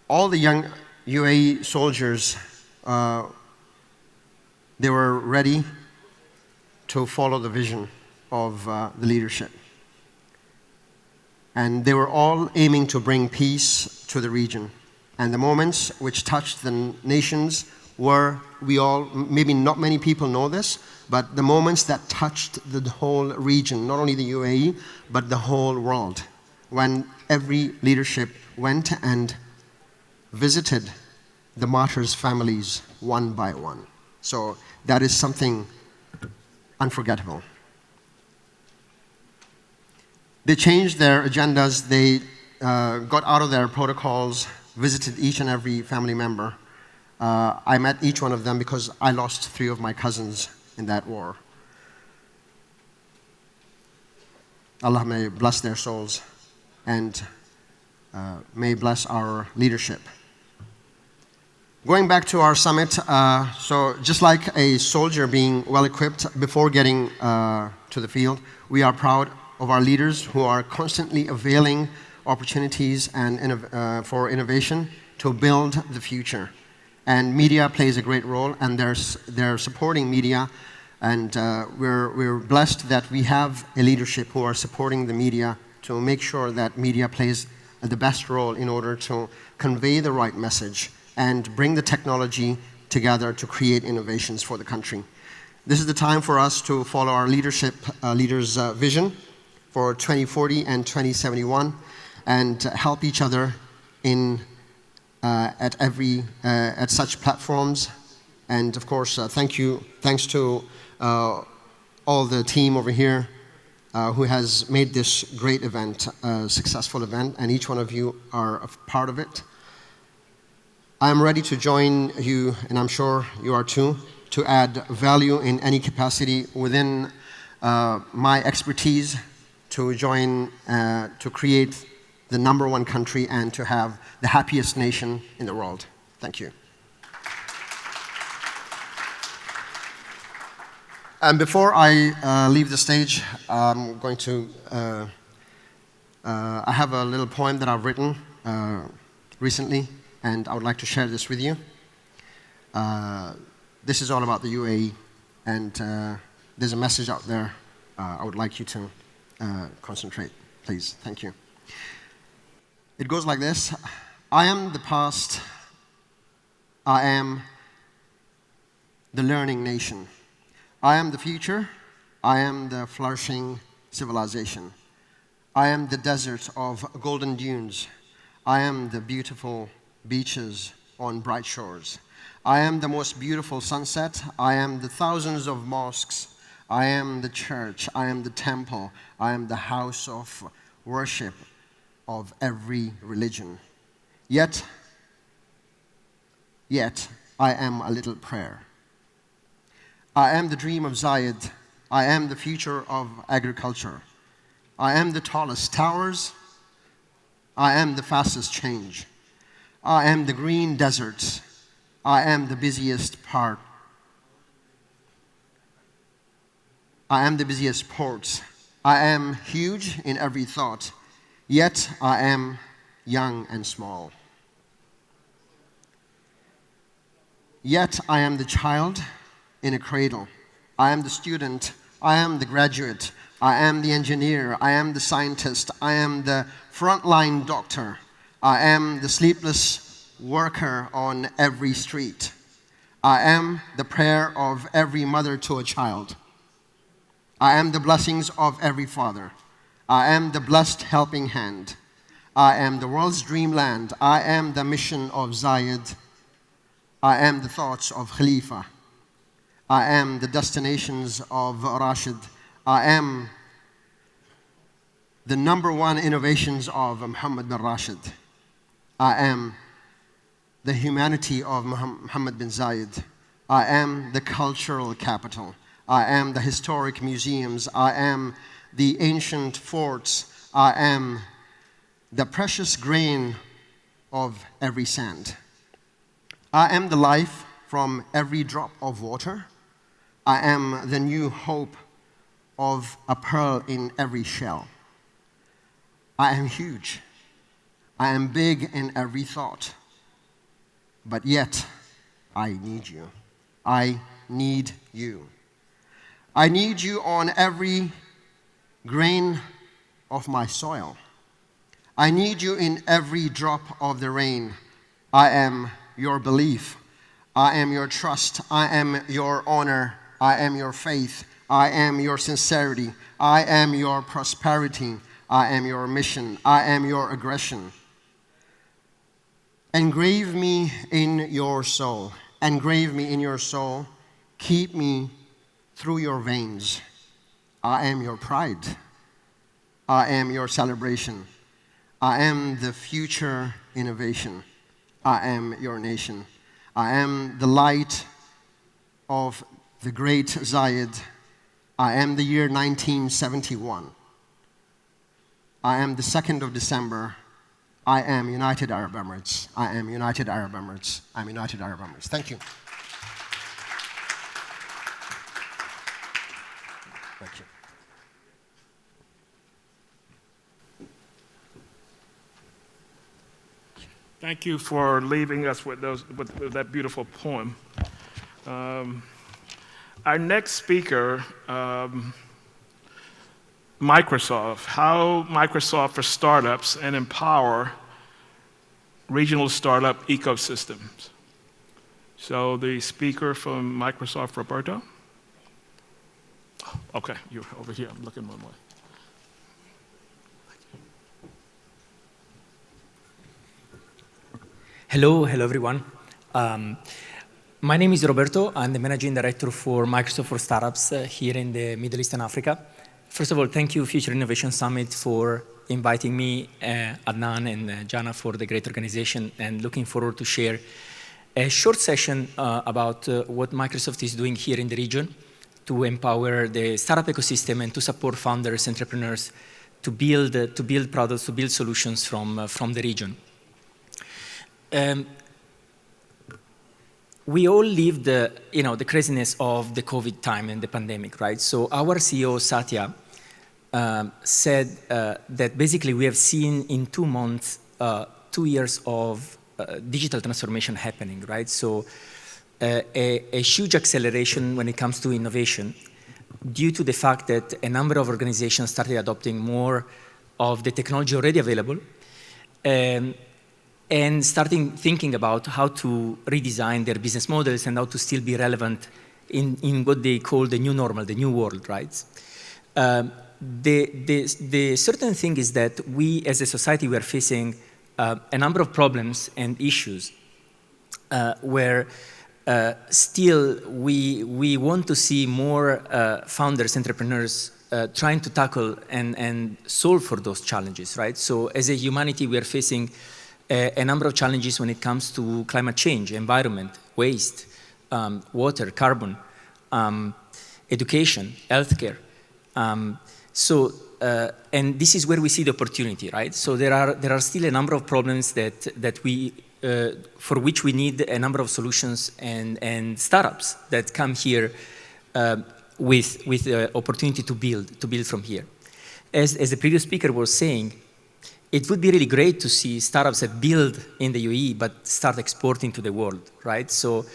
All the young UAE soldiers, they were ready to follow the vision of the leadership. And they were all aiming to bring peace to the region. And the moments which touched the nations were, maybe not many people know this, but the moments that touched the whole region, not only the UAE, but the whole world, when every leadership went and visited the martyrs' families one by one. So that is something unforgettable. They changed their agendas, they got out of their protocols, visited each and every family member. I met each one of them because I lost 3 of my cousins in that war. Allah may bless their souls and may bless our leadership. Going back to our summit, so just like a soldier being well equipped before getting to the field, we are proud of our leaders who are constantly availing opportunities and for innovation to build the future. And media plays a great role, and they're supporting media, and we're blessed that we have a leadership who are supporting the media to make sure that media plays the best role in order to convey the right message and bring the technology together to create innovations for the country. This is the time for us to follow our leaders' vision for 2040 and 2071 and help each other at such platforms. And of course, thanks to all the team over here who has made this great event a successful event, and each one of you are a part of it. I'm ready to join you, and I'm sure you are too, to add value in any capacity within my expertise to join, to create the #1 country and to have the happiest nation in the world. Thank you. And before I leave the stage, I'm going to, I have a little poem that I've written recently, and I would like to share this with you. This is all about the UAE, and there's a message out there I would like you to concentrate, please. Thank you. It goes like this. I am the past. I am the learning nation. I am the future. I am the flourishing civilization. I am the desert of golden dunes. I am the beautiful beaches on bright shores. I am the most beautiful sunset. I am the thousands of mosques. I am the church. I am the temple. I am the house of worship of every religion. Yet I am a little prayer. I am the dream of Zayed. I am the future of agriculture. I am the tallest towers. I am the fastest change. I am the green deserts. I am the busiest part. I am the busiest ports. I am huge in every thought, yet I am young and small. Yet I am the child in a cradle. I am the student. I am the graduate. I am the engineer. I am the scientist. I am the frontline doctor. I am the sleepless worker on every street. I am the prayer of every mother to a child. I am the blessings of every father. I am the blessed helping hand. I am the world's dreamland. I am the mission of Zayed. I am the thoughts of Khalifa. I am the destinations of Rashid. I am the #1 innovations of Muhammad bin Rashid. I am the humanity of Muhammad bin Zayed. I am the cultural capital. I am the historic museums. I am the ancient forts. I am the precious grain of every sand. I am the life from every drop of water. I am the new hope of a pearl in every shell. I am huge. I am big in every thought. But yet, I need you. I need you. I need you on every grain of my soil. I need you in every drop of the rain. I am your belief. I am your trust. I am your honor. I am your faith. I am your sincerity. I am your prosperity. I am your mission. I am your aggression. Engrave me in your soul. Engrave me in your soul. Keep me through your veins. I am your pride. I am your celebration. I am the future innovation. I am your nation. I am the light of the great Zayed. I am the year 1971. I am the 2nd of December. I am United Arab Emirates. I am United Arab Emirates. I'm United Arab Emirates. Thank you. Thank you. Thank you for leaving us with that beautiful poem. Our next speaker Microsoft, how Microsoft for startups and empower regional startup ecosystems. So the speaker from Microsoft, Roberto. Okay, you're over here, I'm looking one way. Hello everyone. My name is Roberto. I'm the Managing Director for Microsoft for Startups here in the Middle East and Africa. First of all, thank you Future Innovation Summit for inviting me, Adnan and Jana for the great organization, and looking forward to share a short session about what Microsoft is doing here in the region to empower the startup ecosystem and to support founders, entrepreneurs to build products, to build solutions from the region. We all lived the craziness of the COVID time and the pandemic, right? So our CEO, Satya, said that basically we have seen in 2 months, 2 years of digital transformation happening, right? So a huge acceleration when it comes to innovation due to the fact that a number of organizations started adopting more of the technology already available, and starting thinking about how to redesign their business models and how to still be relevant in what they call the new normal, the new world, right? The certain thing is that we as a society, we are facing a number of problems and issues where still we want to see more founders, entrepreneurs trying to tackle and solve for those challenges, right? So as a humanity, we are facing a number of challenges when it comes to climate change, environment, waste, water, carbon, education, healthcare. And this is where we see the opportunity, right? So there are still a number of problems for which we need a number of solutions and startups that come here with the opportunity to build from here. As the previous speaker was saying, it would be really great to see startups that build in the UAE but start exporting to the world, right? So,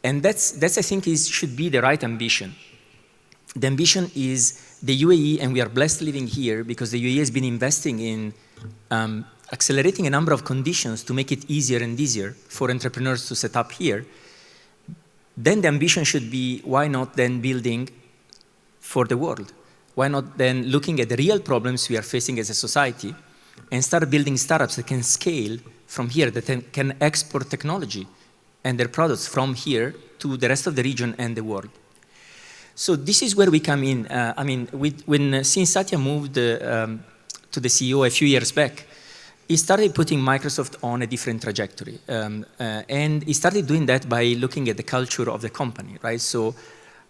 and that's I think should be the right ambition. The ambition is the UAE, and we are blessed living here because the UAE has been investing in accelerating a number of conditions to make it easier and easier for entrepreneurs to set up here. Then the ambition should be, why not then building for the world? Why not then looking at the real problems we are facing as a society and start building startups that can scale from here, that can export technology and their products from here to the rest of the region and the world. So this is where we come in. Since Satya moved to the CEO a few years back, he started putting Microsoft on a different trajectory. And he started doing that by looking at the culture of the company, right? So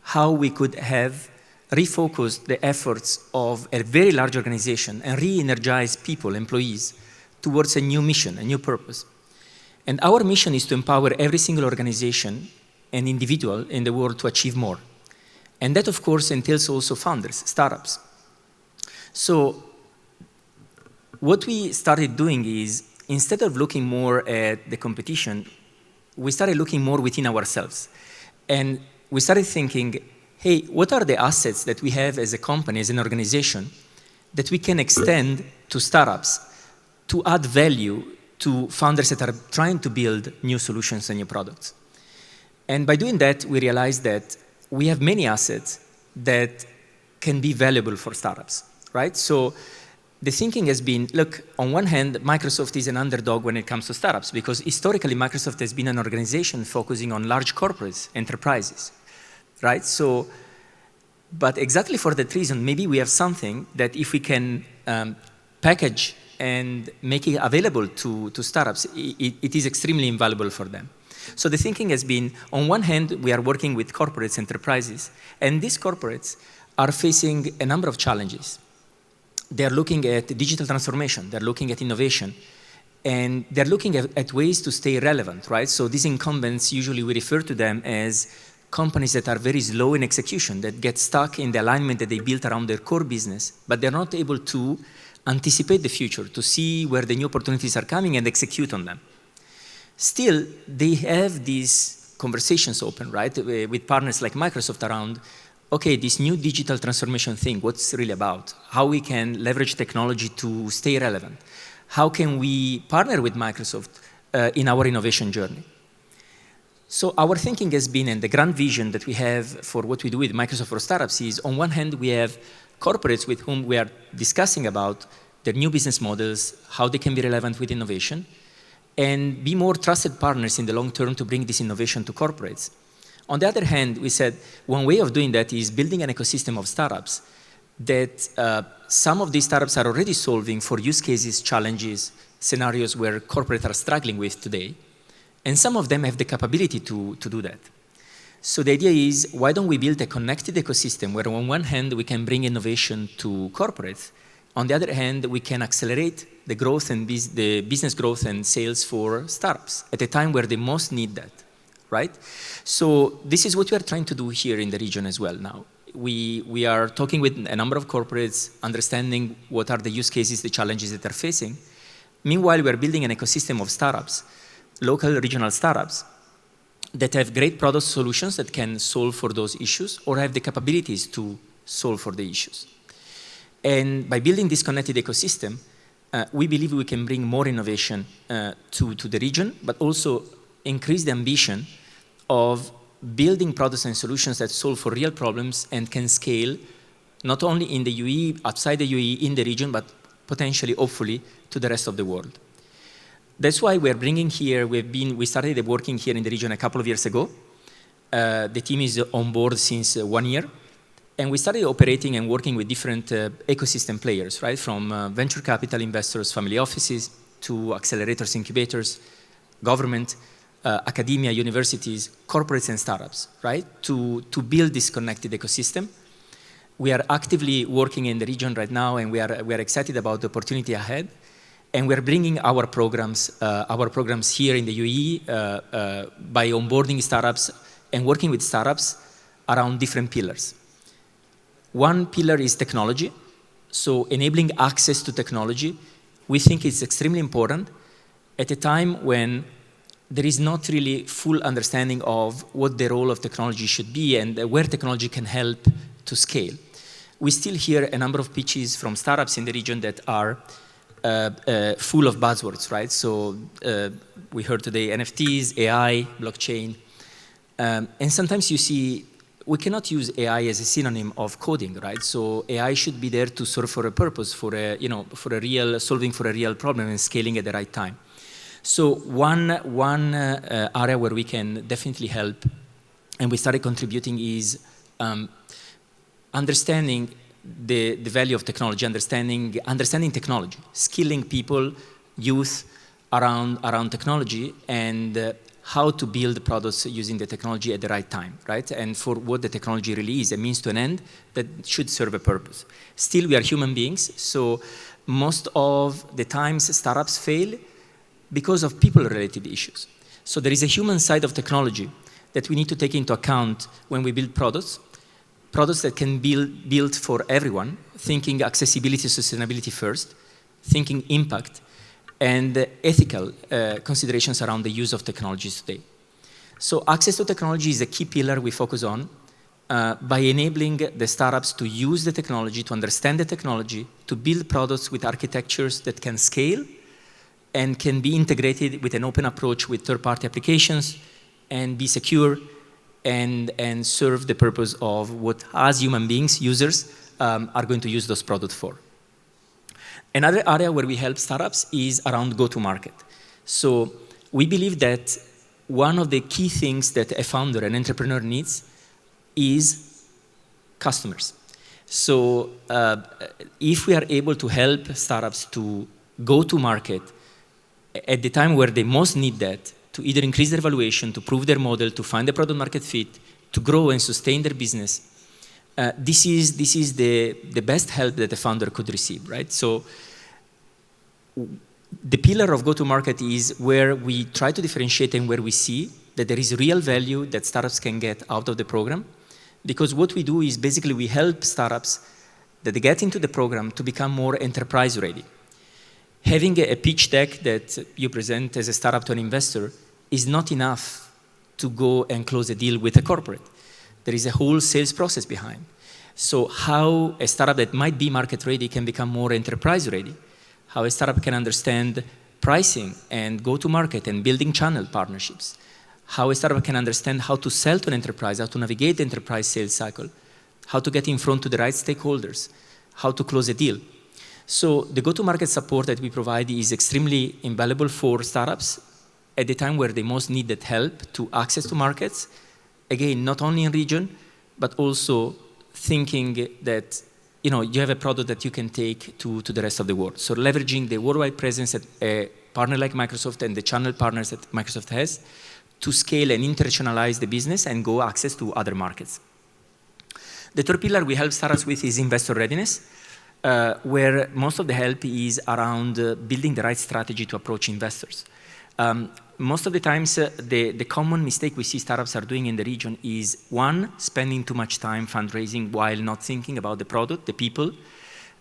how we could have refocused the efforts of a very large organization and re-energize people, employees, towards a new mission, a new purpose. And our mission is to empower every single organization and individual in the world to achieve more. And that, of course, entails also founders, startups. So what we started doing is, instead of looking more at the competition, we started looking more within ourselves. And we started thinking, hey, what are the assets that we have as a company, as an organization, that we can extend to startups to add value to founders that are trying to build new solutions and new products? And by doing that, we realized that we have many assets that can be valuable for startups, right? So the thinking has been, look, on one hand, Microsoft is an underdog when it comes to startups because historically Microsoft has been an organization focusing on large corporates, enterprises, right? So, but exactly for that reason, maybe we have something that if we can package and make it available to startups, it is extremely invaluable for them. So the thinking has been, on one hand, we are working with corporates, enterprises, and these corporates are facing a number of challenges. They're looking at digital transformation, they're looking at innovation, and they're looking at ways to stay relevant, right? So these incumbents, usually we refer to them as companies that are very slow in execution, that get stuck in the alignment that they built around their core business, but they're not able to anticipate the future, to see where the new opportunities are coming and execute on them. Still, they have these conversations open, right, with partners like Microsoft around okay, this new digital transformation thing, what's it really about? How we can leverage technology to stay relevant? How can we partner with Microsoft in our innovation journey? So our thinking has been, and the grand vision that we have for what we do with Microsoft for Startups is, on one hand, we have corporates with whom we are discussing about their new business models, how they can be relevant with innovation, and be more trusted partners in the long term to bring this innovation to corporates. On the other hand, we said one way of doing that is building an ecosystem of startups that some of these startups are already solving for use cases, challenges, scenarios where corporates are struggling with today. And some of them have the capability to do that. So the idea is, why don't we build a connected ecosystem where on one hand we can bring innovation to corporates, on the other hand we can accelerate the growth and the business growth and sales for startups at a time where they most need that, right? So this is what we are trying to do here in the region as well now. We are talking with a number of corporates, understanding what are the use cases, the challenges that they're facing. Meanwhile, we are building an ecosystem of startups, local regional startups, that have great product solutions that can solve for those issues or have the capabilities to solve for the issues. And by building this connected ecosystem, we believe we can bring more innovation to the region, but also increase the ambition of building products and solutions that solve for real problems and can scale not only in the UAE, outside the UAE, in the region, but potentially, hopefully, to the rest of the world. That's why we're bringing here, we started working here in the region a couple of years ago. The team is on board since 1 year. And we started operating and working with different ecosystem players, right? From venture capital investors, family offices, to accelerators, incubators, government, academia, universities, corporates, and startups, right? To build this connected ecosystem. We are actively working in the region right now, and we are excited about the opportunity ahead. And we're bringing our programs here in the UAE by onboarding startups and working with startups around different pillars. One pillar is technology. So enabling access to technology, we think is extremely important at a time when there is not really full understanding of what the role of technology should be and where technology can help to scale. We still hear a number of pitches from startups in the region that are full of buzzwords, right? So we heard today NFTs, AI, blockchain. And sometimes you see, we cannot use AI as a synonym of coding, right? So AI should be there to serve for a purpose, for a, solving for a real problem and scaling at the right time. So one area where we can definitely help, and we started contributing, is understanding the value of technology, understanding technology, skilling people, youth around technology, and how to build products using the technology at the right time, right? And for what the technology really is, a means to an end that should serve a purpose. Still, we are human beings, so most of the times startups fail because of people-related issues. So there is a human side of technology that we need to take into account when we build products that can be built for everyone, thinking accessibility, sustainability first, thinking impact, and ethical considerations around the use of technologies today. So access to technology is a key pillar we focus on by enabling the startups to use the technology, to understand the technology, to build products with architectures that can scale and can be integrated with an open approach with third-party applications and be secure and serve the purpose of what, as human beings, users, are going to use those products for. Another area where we help startups is around go-to-market. So we believe that one of the key things that a founder, an entrepreneur needs is customers. So if we are able to help startups to go to market at the time where they most need that, to either increase their valuation, to prove their model, to find the product market fit, to grow and sustain their business, this is the best help that a founder could receive, right? So the pillar of go-to-market is where we try to differentiate and where we see that there is real value that startups can get out of the program. Because what we do is basically we help startups that they get into the program to become more enterprise ready. Having a pitch deck that you present as a startup to an investor is not enough to go and close a deal with a corporate. There is a whole sales process behind. So how a startup that might be market ready can become more enterprise ready. How a startup can understand pricing and go to market and building channel partnerships. How a startup can understand how to sell to an enterprise, how to navigate the enterprise sales cycle, how to get in front to the right stakeholders, how to close a deal. So the go-to-market support that we provide is extremely invaluable for startups at the time where they most need that help to access to markets. Again, not only in region, but also thinking that you have a product that you can take to the rest of the world. So leveraging the worldwide presence that a partner like Microsoft and the channel partners that Microsoft has to scale and internationalize the business and go access to other markets. The third pillar we help startups with is investor readiness, where most of the help is around building the right strategy to approach investors. Most of the times, the common mistake we see startups are doing in the region is, one, spending too much time fundraising while not thinking about the product, the people,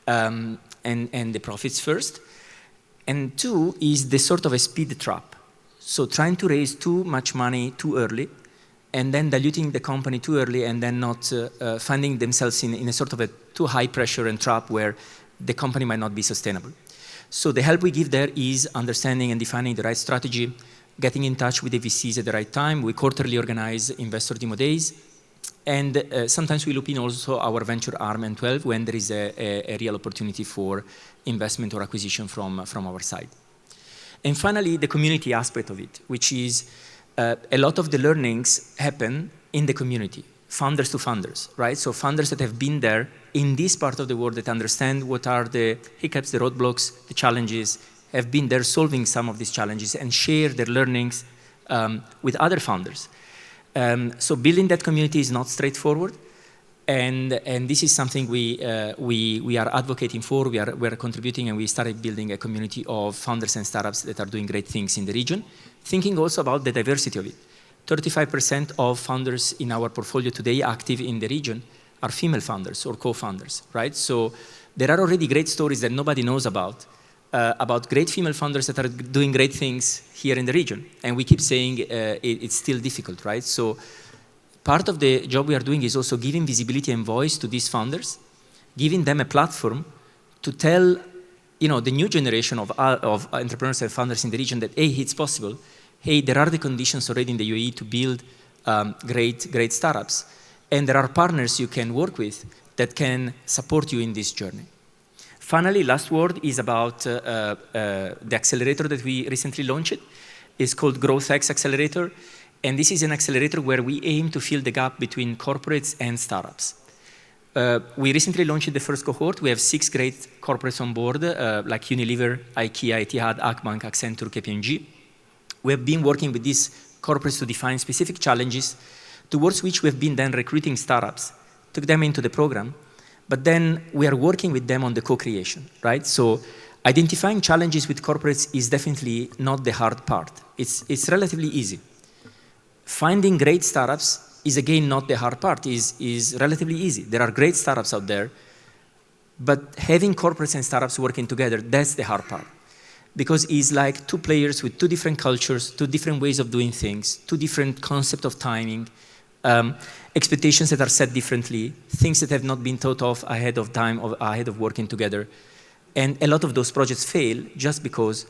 and the profits first. And two is the sort of a speed trap. So trying to raise too much money too early, and then diluting the company too early, and then not finding themselves in a sort of a too high pressure and trap where the company might not be sustainable. So the help we give there is understanding and defining the right strategy, getting in touch with the VCs at the right time. We quarterly organize investor demo days. And sometimes we loop in also our venture arm and 12 when there is a real opportunity for investment or acquisition from our side. And finally, the community aspect of it, which is a lot of the learnings happen in the community, founders to founders, right? So founders that have been there in this part of the world that understand what are the hiccups, the roadblocks, the challenges, have been there solving some of these challenges and share their learnings with other founders. So building that community is not straightforward, and this is something we are advocating for. We are contributing, and we started building a community of founders and startups that are doing great things in the region. Thinking also about the diversity of it. 35% of founders in our portfolio today active in the region are female founders or co-founders, right? So there are already great stories that nobody knows about great female founders that are doing great things here in the region. And we keep saying it's still difficult, right? So part of the job we are doing is also giving visibility and voice to these founders, giving them a platform to tell the new generation of entrepreneurs and founders in the region that, hey, it's possible. Hey, there are the conditions already in the UAE to build great startups. And there are partners you can work with that can support you in this journey. Finally, last word is about the accelerator that we recently launched. It's called GrowthX Accelerator. And this is an accelerator where we aim to fill the gap between corporates and startups. We recently launched the first cohort. We have 6 great corporates on board, like Unilever, IKEA, Etihad, Akbank, Accenture, KPMG. We have been working with these corporates to define specific challenges towards which we have been then recruiting startups, took them into the program, but then we are working with them on the co-creation, right? So identifying challenges with corporates is definitely not the hard part. It's relatively easy. Finding great startups is again not the hard part, is relatively easy. There are great startups out there, but having corporates and startups working together, that's the hard part. Because it's like 2 players with 2 different cultures, 2 different ways of doing things, 2 different concepts of timing, expectations that are set differently, things that have not been thought of ahead of time or ahead of working together. And a lot of those projects fail just because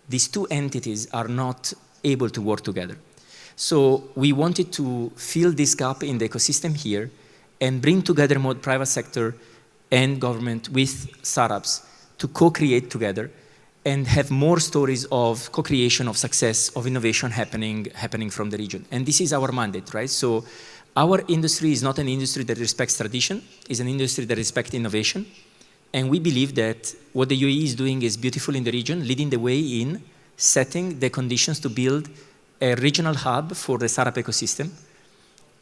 these 2 entities are not able to work together. So we wanted to fill this gap in the ecosystem here and bring together more private sector and government with startups to co-create together and have more stories of co-creation, of success, of innovation happening from the region. And this is our mandate, right? So our industry is not an industry that respects tradition, it's an industry that respects innovation. And we believe that what the UAE is doing is beautiful in the region, leading the way in setting the conditions to build a regional hub for the startup ecosystem.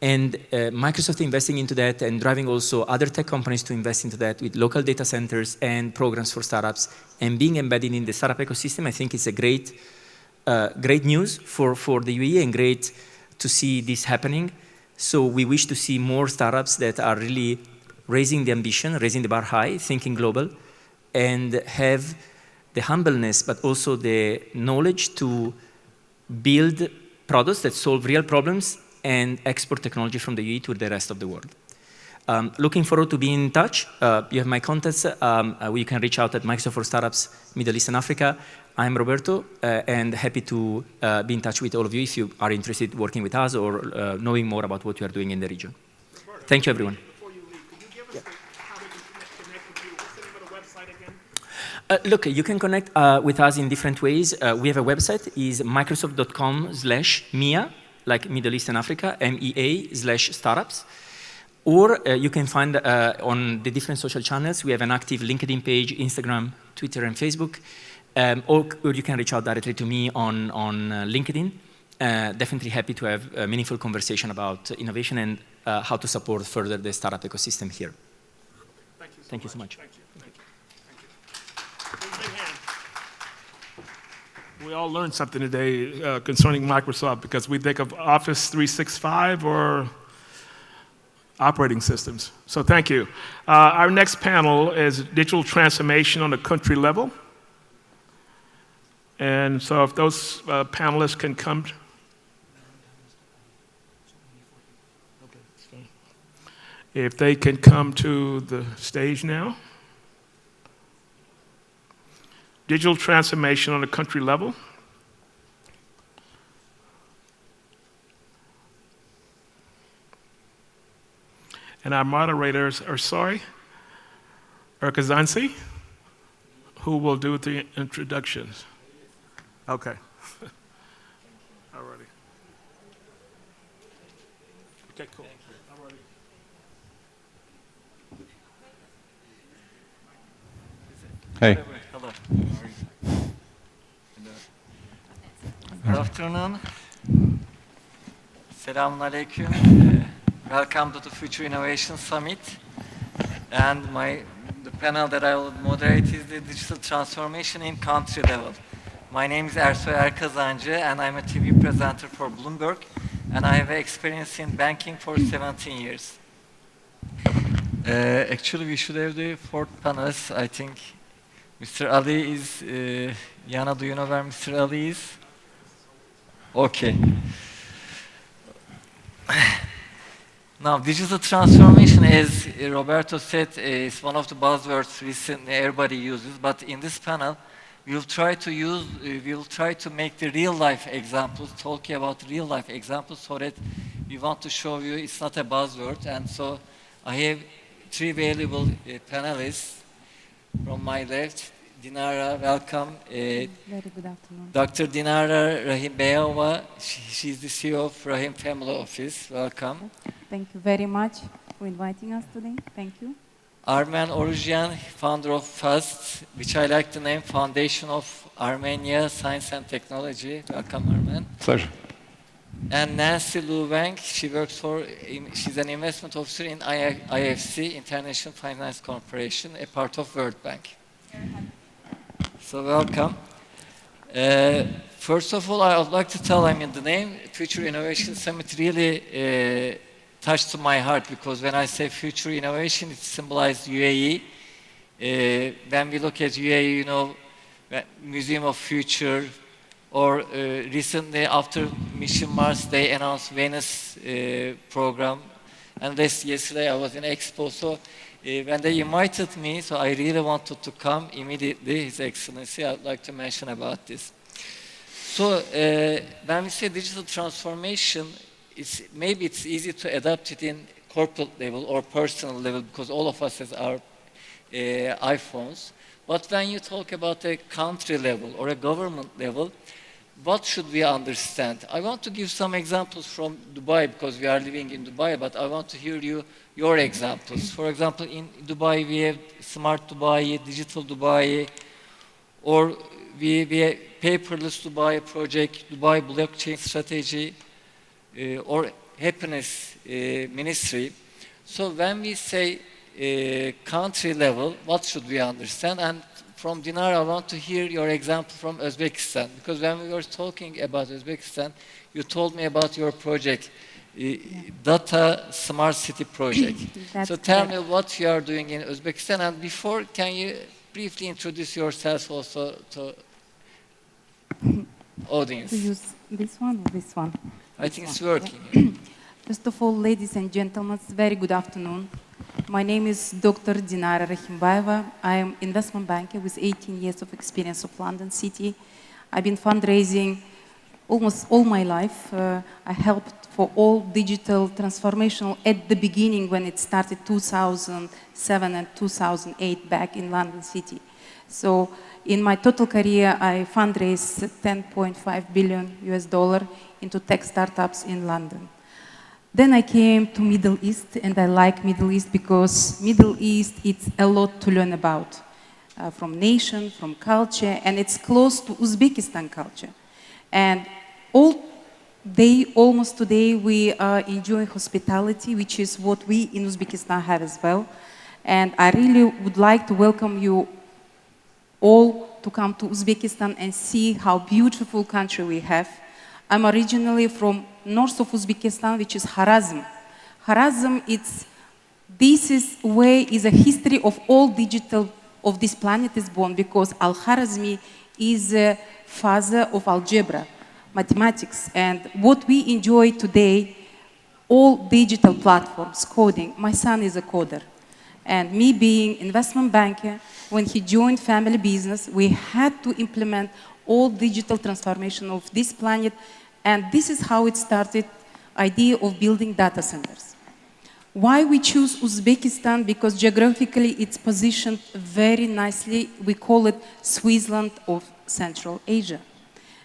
And Microsoft investing into that and driving also other tech companies to invest into that with local data centers and programs for startups and being embedded in the startup ecosystem, I think it's a great news for the UAE and great to see this happening. So we wish to see more startups that are really raising the ambition, raising the bar high, thinking global, and have the humbleness, but also the knowledge to build products that solve real problems and export technology from the UAE to the rest of the world. Looking forward to being in touch. You have my contacts. You can reach out at Microsoft for Startups, Middle East and Africa. I'm Roberto, and happy to be in touch with all of you if you are interested in working with us or knowing more about what we are doing in the region. Roberto, thank you, everyone. Before you leave, could you give us how they can connect with you? What's the name of the website again? Look, you can connect with us in different ways. We have a website, is microsoft.com/MEA, like Middle East and Africa, MEA/startups. Or you can find on the different social channels. We have an active LinkedIn page, Instagram, Twitter, and Facebook. Or you can reach out directly to me on LinkedIn. Definitely happy to have a meaningful conversation about innovation and how to support further the startup ecosystem here. Thank you so much. Thank you. Big hand. We all learned something today concerning Microsoft because we think of Office 365 or operating systems. So thank you. Our next panel is digital transformation on a country level. And so if those panelists can come. If they can come to the stage now. Digital transformation on a country level. And our moderators are Erkazansi, who will do the introductions. Okay. All righty. Okay, cool. All righty. Hey. Hello. Good afternoon. Selamun Aleyküm. Welcome to the Future Innovation Summit. And the panel that I will moderate is the digital transformation in country level. My name is Ersoy Erkazancı, and I'm a TV presenter for Bloomberg, and I have experience in banking for 17 years. Actually, we should have the fourth panelist. I think Mr. Ali is, Yana, do you know where Mr. Ali is? Okay. Now, digital transformation, as Roberto said, is one of the buzzwords recently everybody uses, but in this panel, we'll try to make the real-life examples, talking about real-life examples, so that we want to show you it's not a buzzword. And so I have three valuable panelists. From my left, Dinara, welcome. Very good afternoon. Dr. Dinara Rahim Beyova, she's the CEO of Rahim Family Office. Welcome. Thank you very much for inviting us today. Thank you. Armen Orujian, founder of FAST, which I like the name, Foundation of Armenia Science and Technology. Welcome, Armen. Pleasure. And Nancy Lu Wang, she's an investment officer in IFC, International Finance Corporation, a part of World Bank. So welcome. First of all, I would like to tell, the name Future Innovation Summit really touched to my heart, because when I say future innovation, it symbolizes UAE. When we look at UAE, Museum of Future, or recently after Mission Mars, they announced Venus program. And yesterday I was in Expo, so when they invited me, so I really wanted to come immediately, His Excellency, I'd like to mention about this. So when we say digital transformation, maybe it's easy to adapt it in corporate level or personal level, because all of us have our iPhones. But when you talk about a country level or a government level, what should we understand? I want to give some examples from Dubai, because we are living in Dubai, but I want to hear your examples. For example, in Dubai, we have Smart Dubai, Digital Dubai, or we have Paperless Dubai project, Dubai Blockchain Strategy, or Happiness Ministry. So when we say country level, what should we understand? And from Dinar, I want to hear your example from Uzbekistan, because when we were talking about Uzbekistan, you told me about your project, Data Smart City project. So tell me what you are doing in Uzbekistan, and before, can you briefly introduce yourself also to audience? To use this one or this one? I think it's working. First of all, ladies and gentlemen, very good afternoon. My name is Dr. Dinara Rahimbaeva. I am investment banker with 18 years of experience of London City. I've been fundraising almost all my life. I helped for all digital transformational at the beginning when it started 2007 and 2008 back in London City. So in my total career, I fundraised 10.5 billion US dollar into tech startups in London. Then I came to Middle East, and I like Middle East because Middle East, it's a lot to learn about. From nation, from culture, and it's close to Uzbekistan culture. And all day, almost today, we are enjoying hospitality, which is what we in Uzbekistan have as well. And I really would like to welcome you all to come to Uzbekistan and see how beautiful country we have. I'm originally from north of Uzbekistan, which is Harazm. Harazm, this is where is a history of all digital of this planet is born, because Al-Kharazmi is a father of algebra, mathematics, and what we enjoy today, all digital platforms, coding. My son is a coder, and me being investment banker, when he joined family business, we had to implement all digital transformation of this planet, and this is how it started, idea of building data centers. Why we choose Uzbekistan? Because geographically it's positioned very nicely. We call it Switzerland of Central Asia.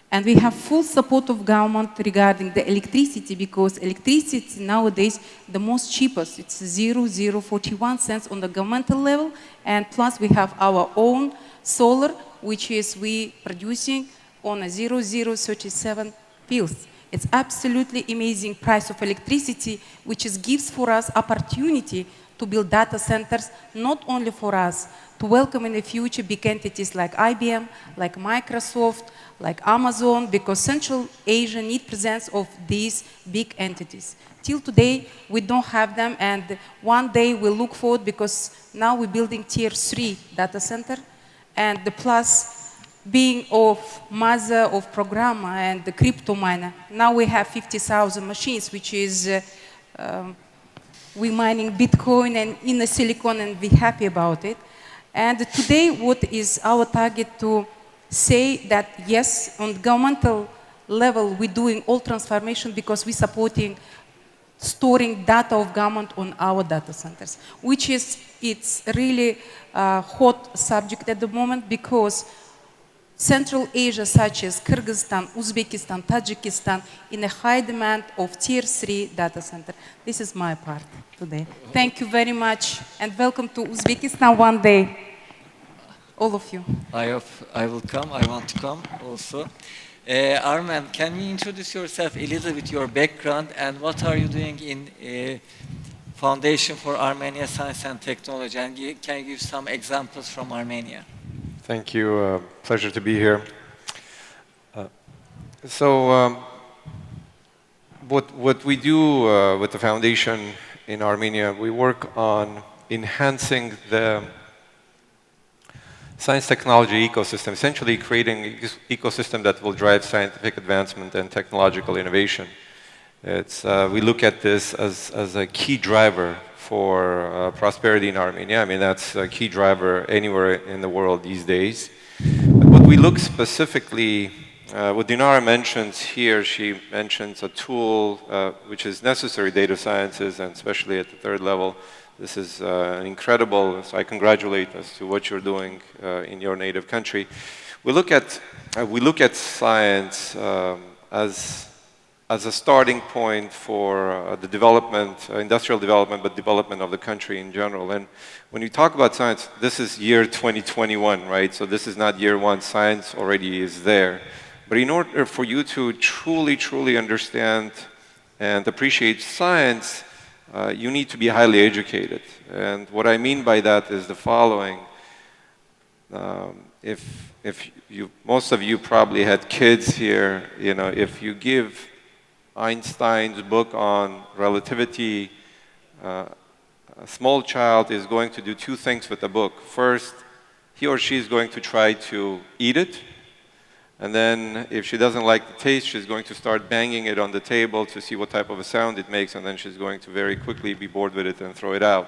And we have full support of government regarding the electricity, because electricity nowadays, the most cheapest, it's 0.041 cents on the governmental level, and plus we have our own solar, which is we producing on a 0.037 pills. It's absolutely amazing price of electricity, which gives for us opportunity to build data centers, not only for us, to welcome in the future big entities like IBM, like Microsoft, like Amazon, because Central Asia needs presence of these big entities. Till today, we don't have them, and one day we'll look forward, because now we're building tier 3 data center, and the plus being of mother of programmer and the crypto miner. Now we have 50,000 machines, which is, we're mining Bitcoin and in the silicon, and we're happy about it. And today, what is our target to say that, yes, on governmental level, we're doing all transformation because we're supporting storing data of government on our data centers, which is, it's really a hot subject at the moment, because Central Asia, such as Kyrgyzstan, Uzbekistan, Tajikistan, in a high demand of tier 3 data center. This is my part today. Thank you very much, and welcome to Uzbekistan one day, all of you. I hope I will come. I want to come also. Armen, can you introduce yourself a little bit, your background, and what are you doing in Foundation for Armenia Science and Technology, and can you give some examples from Armenia? Thank you. Pleasure to be here. What we do with the foundation in Armenia, we work on enhancing the science technology ecosystem, essentially creating an ecosystem that will drive scientific advancement and technological innovation. We look at this as a key driver for prosperity in Armenia. I mean, that's a key driver anywhere in the world these days. But what we look specifically, what Dinara mentions here, she mentions a tool which is necessary, data sciences, and especially at the third level. This is incredible, so I congratulate us to what you're doing in your native country. We look at science as a starting point for the development, industrial development, but development of the country in general. And when you talk about science, this is year 2021, right? So this is not year one, science already is there. But in order for you to truly, truly understand and appreciate science, you need to be highly educated. And what I mean by that is the following. Most of you probably had kids here, you know, if you give Einstein's book on relativity, a small child is going to do two things with the book. First, he or she is going to try to eat it, And then if she doesn't like the taste, she's going to start banging it on the table to see what type of a sound it makes, and then she's going to very quickly be bored with it and throw it out.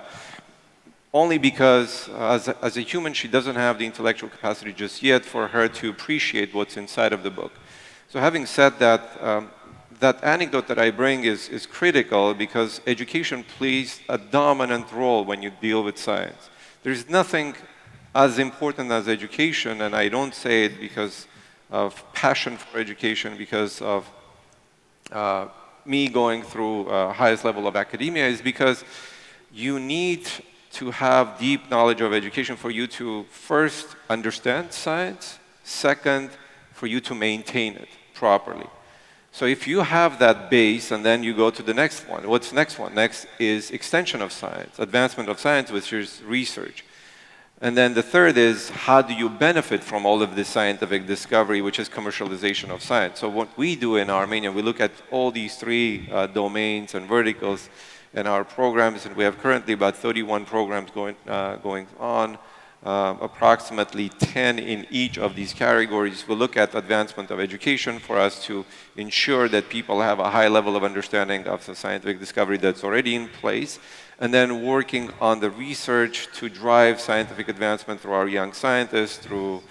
Only because as a human, she doesn't have the intellectual capacity just yet for her to appreciate what's inside of the book. So having said that, that anecdote that I bring is critical because education plays a dominant role when you deal with science. There's nothing as important as education, and I don't say it because of passion for education, because of me going through highest level of academia, is because you need to have deep knowledge of education for you to first understand science, second, for you to maintain it properly. So if you have that base and then you go to the next one, what's the next one? Next is extension of science, advancement of science, which is research. And then the third is how do you benefit from all of this scientific discovery, which is commercialization of science. So what we do in Armenia, we look at all these three domains and verticals in our programs, and we have currently about 31 programs going on, approximately 10 in each of these categories. We look at advancement of education for us to ensure that people have a high level of understanding of the scientific discovery that's already in place, and then working on the research to drive scientific advancement through our young scientists, through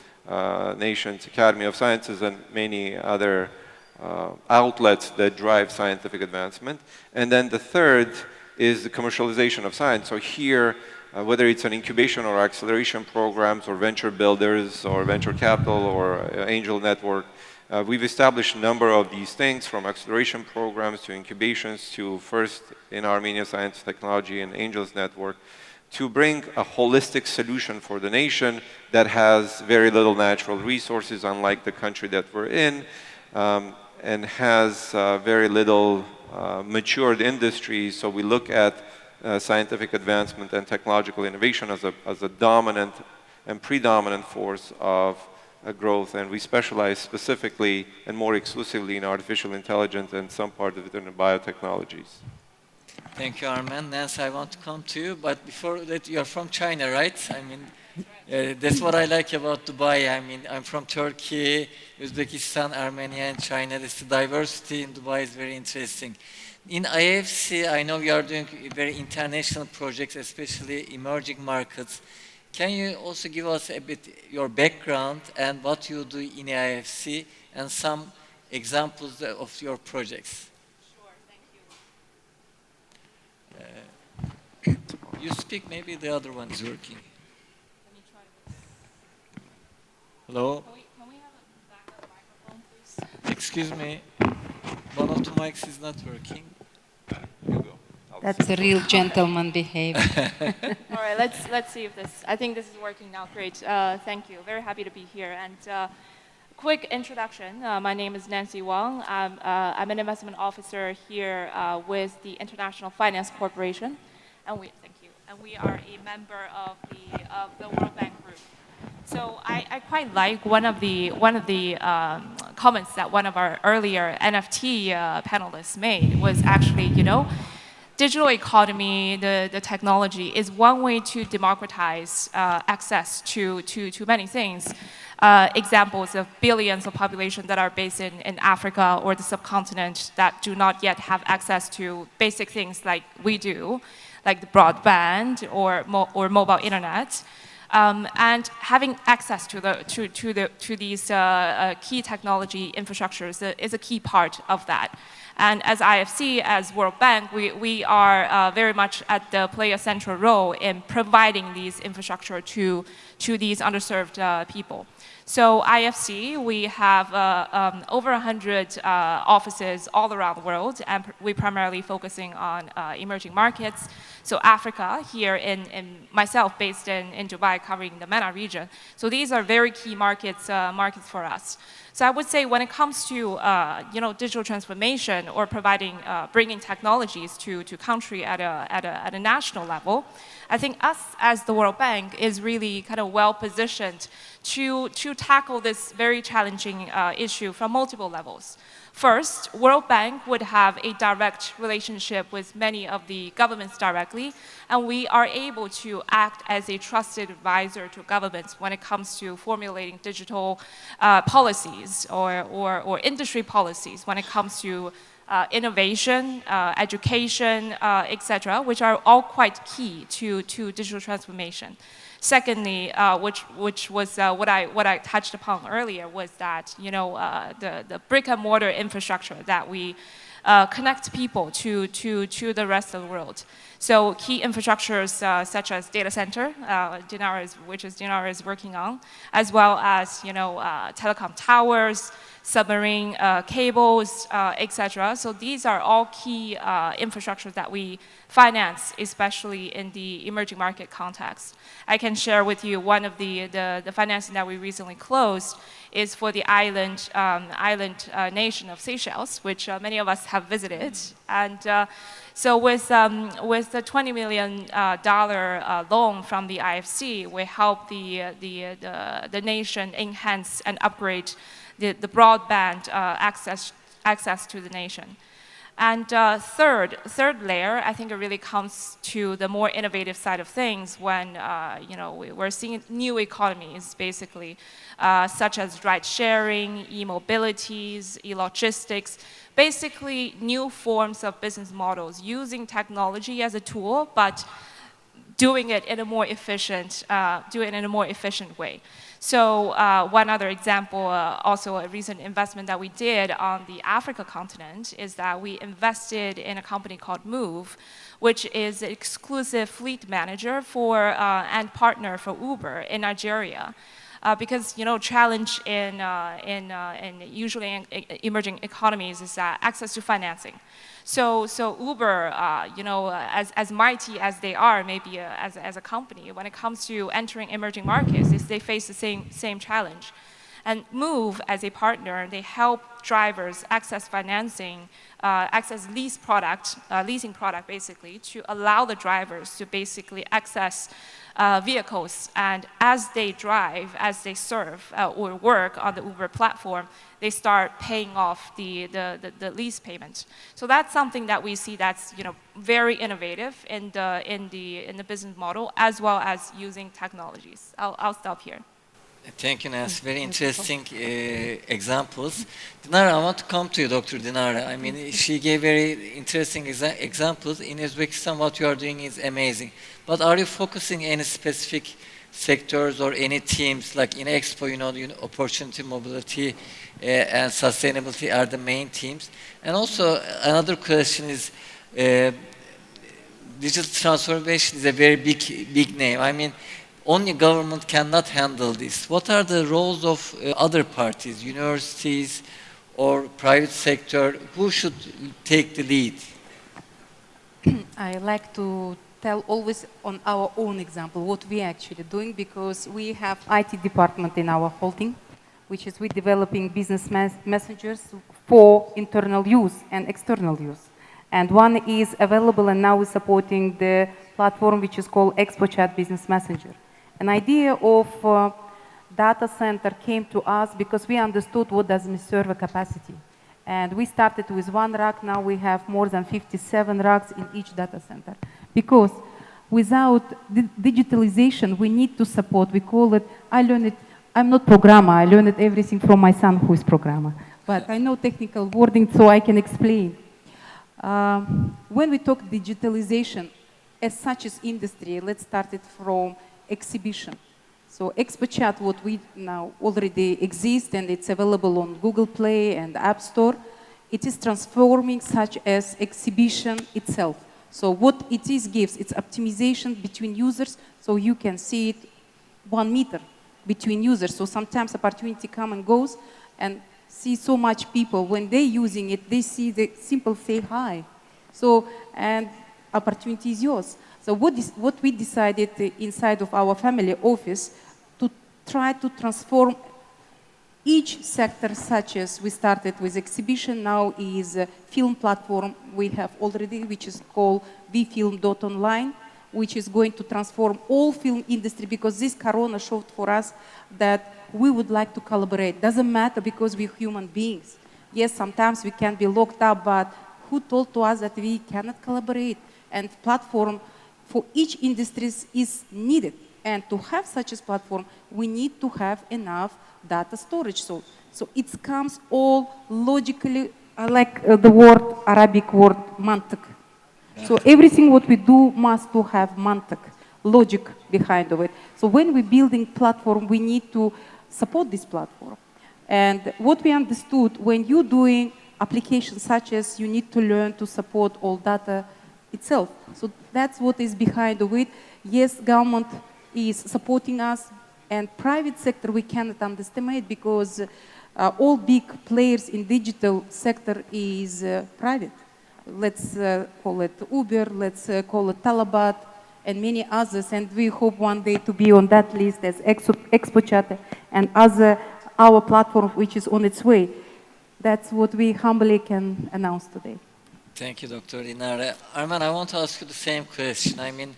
Nations Academy of Sciences and many other outlets that drive scientific advancement. And then the third is the commercialization of science. So here, whether it's an incubation or acceleration programs or venture builders or venture capital or angel network, we've established a number of these things, from acceleration programs to incubations to first in Armenia Science, Technology and Angels Network, to bring a holistic solution for the nation that has very little natural resources, unlike the country that we're in, and has very little matured industries. So we look at scientific advancement and technological innovation as a dominant and predominant force of growth, and we specialize specifically and more exclusively in artificial intelligence and some part of it in biotechnologies. Thank you, Armen. Nancy, I want to come to you, but before that, you're from China, right? I mean, that's what I like about Dubai. I mean, I'm from Turkey, Uzbekistan, Armenia, and China. The diversity in Dubai is very interesting. In IFC, I know you are doing very international projects, especially emerging markets. Can you also give us a bit your background and what you do in IFC and some examples of your projects? Sure, thank you. You speak, maybe the other one is working. Let me try this. Hello? Can we have a backup microphone, please? Excuse me, one of the mics is not working. That's a real gentleman behavior. All right, let's see if this, I think this is working now. Great, thank you. Very happy to be here. And quick introduction, my name is Nancy Wang. I'm an investment officer here with the International Finance Corporation. And thank you. And we are a member of the World Bank Group. So I quite like one of the comments that one of our earlier NFT panelists made was actually, you know, digital economy, the technology is one way to democratize access to many things. Examples of billions of population that are based in Africa or the subcontinent that do not yet have access to basic things like we do, like the broadband or mobile internet. And having access to these key technology infrastructures is a key part of that. And as IFC, as World Bank, we are very much play a central role in providing these infrastructure to these underserved people. So IFC, we have over 100 offices all around the world, and we primarily focusing on emerging markets. So Africa, here in myself based in Dubai, covering the MENA region. So these are very key markets for us. So I would say when it comes to digital transformation or providing bringing technologies to country at a national level, I think us as the World Bank is really kind of well positioned to tackle this very challenging issue from multiple levels. First, World Bank would have a direct relationship with many of the governments directly, and we are able to act as a trusted advisor to governments when it comes to formulating digital policies or industry policies when it comes to innovation, education, etc., which are all quite key to digital transformation. Secondly, which was what I touched upon earlier, was that the brick and mortar infrastructure that we connect people to the rest of the world. So key infrastructures such as data center, which Dinara is working on, as well as telecom towers, submarine cables, etc. So these are all key infrastructures that we finance, especially in the emerging market context. I can share with you one of the financing that we recently closed is for the island nation of Seychelles, which many of us have visited. And so with the $20 million loan from the IFC, we help the nation enhance and upgrade the broadband access to the nation. And third layer, I think it really comes to the more innovative side of things when we're seeing new economies, basically, such as ride sharing, e-mobilities, e-logistics, basically new forms of business models using technology as a tool, but doing it in a more efficient way. So one other example, also a recent investment that we did on the Africa continent, is that we invested in a company called Move, which is an exclusive fleet manager and partner for Uber in Nigeria. Because challenge in usually in emerging economies is access to financing. So Uber, as mighty as they are, maybe as a company, when it comes to entering emerging markets, they face the same challenge. And Move, as a partner, they help drivers access financing, access leasing product basically, to allow the drivers to basically access vehicles, and as they drive, as they serve or work on the Uber platform, they start paying off the lease payment. So that's something that we see that's very innovative in the business model, as well as using technologies. I'll stop here. Thank you, Nancy. Very interesting examples. Dinara, I want to come to you, Dr. Dinara. I mean, she gave very interesting examples. In Uzbekistan, what you are doing is amazing. But are you focusing any specific sectors or any teams, like in Expo, opportunity, mobility, and sustainability are the main teams? And also, another question is, digital transformation is a very big name. I mean, only government cannot handle this. What are the roles of other parties, universities or private sector? Who should take the lead? I like to tell always on our own example what we are actually doing, because we have IT department in our holding, which is we're developing business messengers for internal use and external use. And one is available, and now we're supporting the platform which is called Expo Chat Business Messenger. An idea of data center came to us because we understood what does server capacity. And we started with 1 rack, now we have more than 57 racks in each data center. Because without digitalization, we need to support, we call it, I learned it, I'm not programmer, I learned everything from my son who is programmer. But I know technical wording, so I can explain. When we talk digitalization, as such as industry, let's start it from exhibition. So Expo Chat, what we now already exist, and it's available on Google Play and App Store, it is transforming such as exhibition itself. So what it is gives, it's optimization between users, so you can see it 1 meter between users. So sometimes opportunity come and goes, and see so much people, when they're using it, they see the simple say hi. So, and opportunity is yours. So what we decided inside of our family office to try to transform each sector, such as we started with exhibition, now is a film platform we have already, which is called vfilm.online, which is going to transform all film industry, because this corona showed for us that we would like to collaborate. Doesn't matter, because we're human beings. Yes, sometimes we can be locked up, but who told to us that we cannot collaborate? And platform for each industry is needed. And to have such a platform, we need to have enough data storage. So it comes all logically, like the word, Arabic word, mantak. So everything what we do must to have mantak, logic behind of it. So when we're building platform, we need to support this platform. And what we understood, when you're doing applications such as you need to learn to support all data itself. So that's what is behind of it. Yes, government is supporting us, and private sector we cannot underestimate because all big players in digital sector is private. Let's call it Uber, let's call it Talabat, and many others. And we hope one day to be on that list as ExpoChat and other our platform which is on its way. That's what we humbly can announce today. Thank you, Dr. Dinara. Arman, I want to ask you the same question. I mean,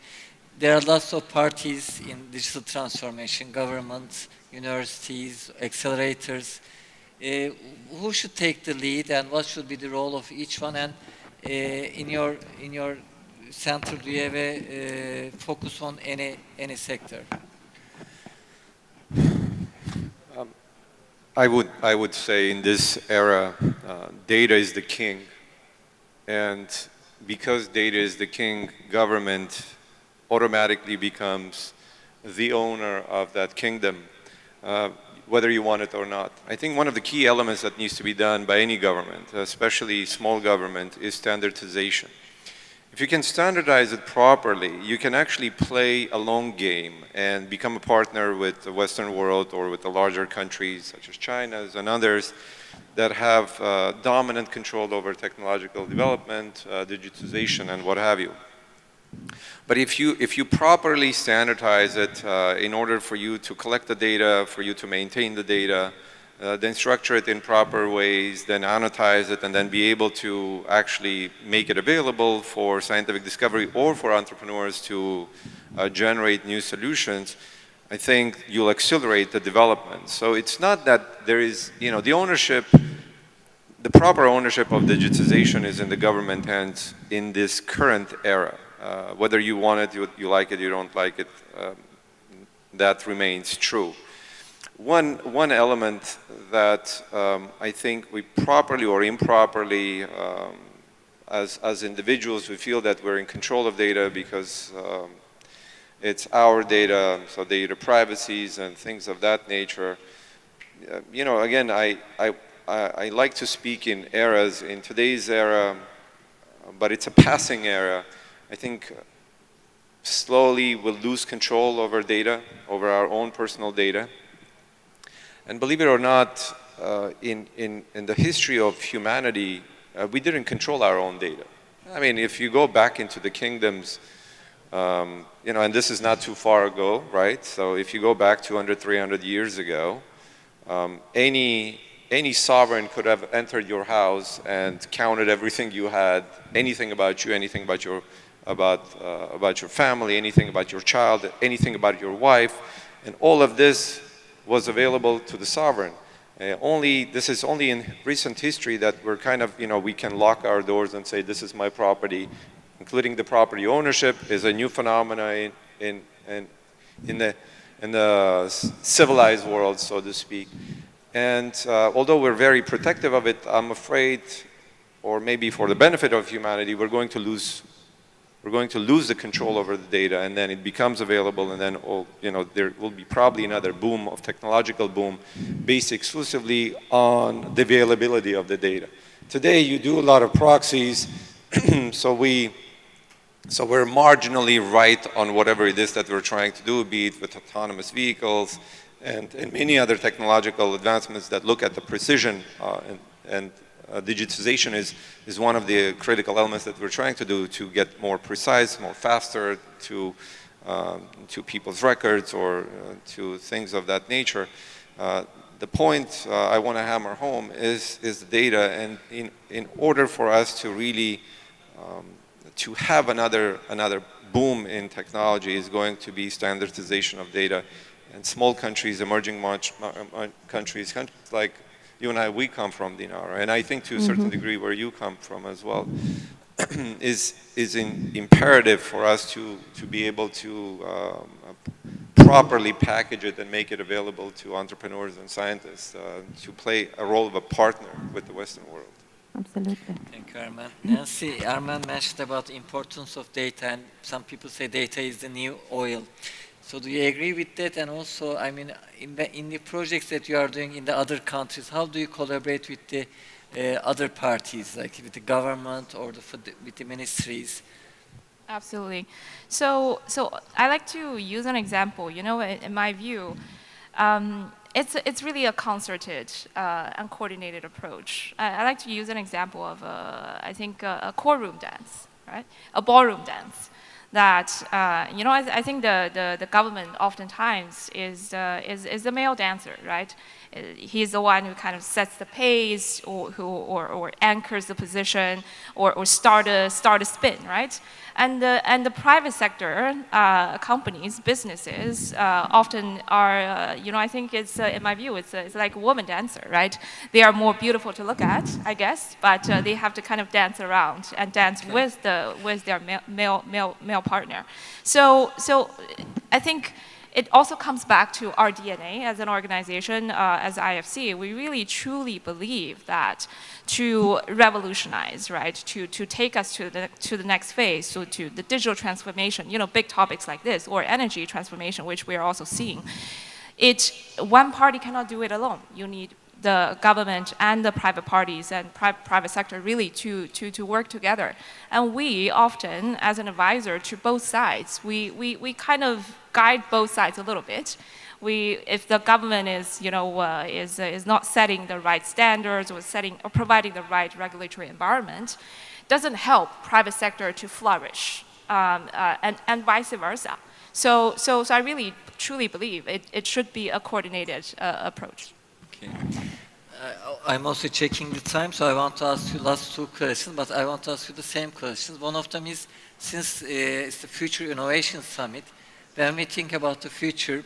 there are lots of parties in digital transformation, governments, universities, accelerators. Who should take the lead and what should be the role of each one? And in your center, do you have a focus on any sector? I would say in this era, data is the king. And because data is the king, government automatically becomes the owner of that kingdom, whether you want it or not. I think one of the key elements that needs to be done by any government, especially small government, is standardization. If you can standardize it properly, you can actually play a long game and become a partner with the Western world or with the larger countries such as China and others that have dominant control over technological development, digitization, and what have you. But if you properly standardize it in order for you to collect the data, for you to maintain the data, then structure it in proper ways, then annotize it, and then be able to actually make it available for scientific discovery or for entrepreneurs to generate new solutions, I think you'll accelerate the development. So it's not that there is, the ownership, the proper ownership of digitization is in the government hands in this current era. Whether you want it, you like it, you don't like it, that remains true. One element that I think we properly or improperly, as individuals, we feel that we're in control of data because it's our data, so data privacies and things of that nature. Again, I like to speak in eras, in today's era, but it's a passing era. I think slowly we'll lose control over data, over our own personal data. And believe it or not, in the history of humanity, we didn't control our own data. I mean, if you go back into the kingdoms, and this is not too far ago, right? So if you go back 200, 300 years ago, any sovereign could have entered your house and counted everything you had, anything about you, anything about your family, anything about your child, anything about your wife, and all of this was available to the sovereign. This is only in recent history that we're kind of, we can lock our doors and say, this is my property, including the property ownership is a new phenomenon in the civilized world, so to speak. And although we're very protective of it, I'm afraid, or maybe for the benefit of humanity, we're going to lose the control over the data, and then it becomes available, and then there will be probably another boom of technological boom based exclusively on the availability of the data. Today, you do a lot of proxies, so we're marginally right on whatever it is that we're trying to do, be it with autonomous vehicles and many other technological advancements that look at the precision and digitization is one of the critical elements that we're trying to do to get more precise, more faster to people's records or to things of that nature. The point I want to hammer home is the data, and in order for us to really to have another boom in technology is going to be standardization of data. And small countries, emerging countries like you and I, we come from Dinar, and I think to a certain degree where you come from as well, is imperative for us to be able to properly package it and make it available to entrepreneurs and scientists to play a role of a partner with the Western world. Absolutely. Thank you, Arman. Nancy, Arman mentioned about the importance of data, and some people say data is the new oil. So do you agree with that? And also, I mean, in the projects that you are doing in the other countries, how do you collaborate with the other parties, like with the government or with the ministries? Absolutely. So I like to use an example. You know, in my view, it's really a concerted and coordinated approach. I like to use an example of I think a courtroom dance, right? A ballroom dance. That you know, I think the government oftentimes is the male dancer, right? He's the one who kind of sets the pace, or anchors the position, or start a spin, right? And the private sector companies, businesses often are, you know, I think it's in my view it's like a woman dancer, right? They are more beautiful to look at, I guess, but they have to kind of dance around and dance with their male partner. So I think it also comes back to our DNA as an organization, as IFC. We really truly believe that to revolutionize, right, to take us to the next phase, so to the digital transformation, you know, big topics like this, or energy transformation, which we are also seeing. One party cannot do it alone. You need the government and the private parties and private sector really to work together. And we often, as an advisor to both sides, we kind of guide both sides a little bit. If the government is, you know, is not setting the right standards or providing the right regulatory environment, doesn't help private sector to flourish, and vice versa. So I really truly believe it should be a coordinated approach. Okay. I'm also checking the time, so I want to ask you last two questions, but I want to ask you the same questions. One of them is, since it's the Future Innovation Summit, when we think about the future,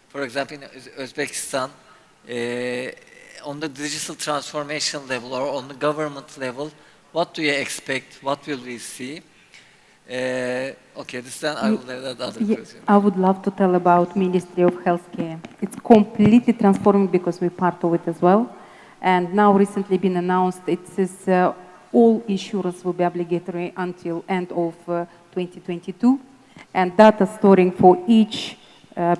for example, in Uzbekistan, on the digital transformation level or on the government level, what do you expect? What will we see? Okay, this time I will let the other question. I would love to tell about Ministry of Healthcare. It's completely transforming because we're part of it as well. And now recently been announced, it says all insurance will be obligatory until end of 2022. And data storing for each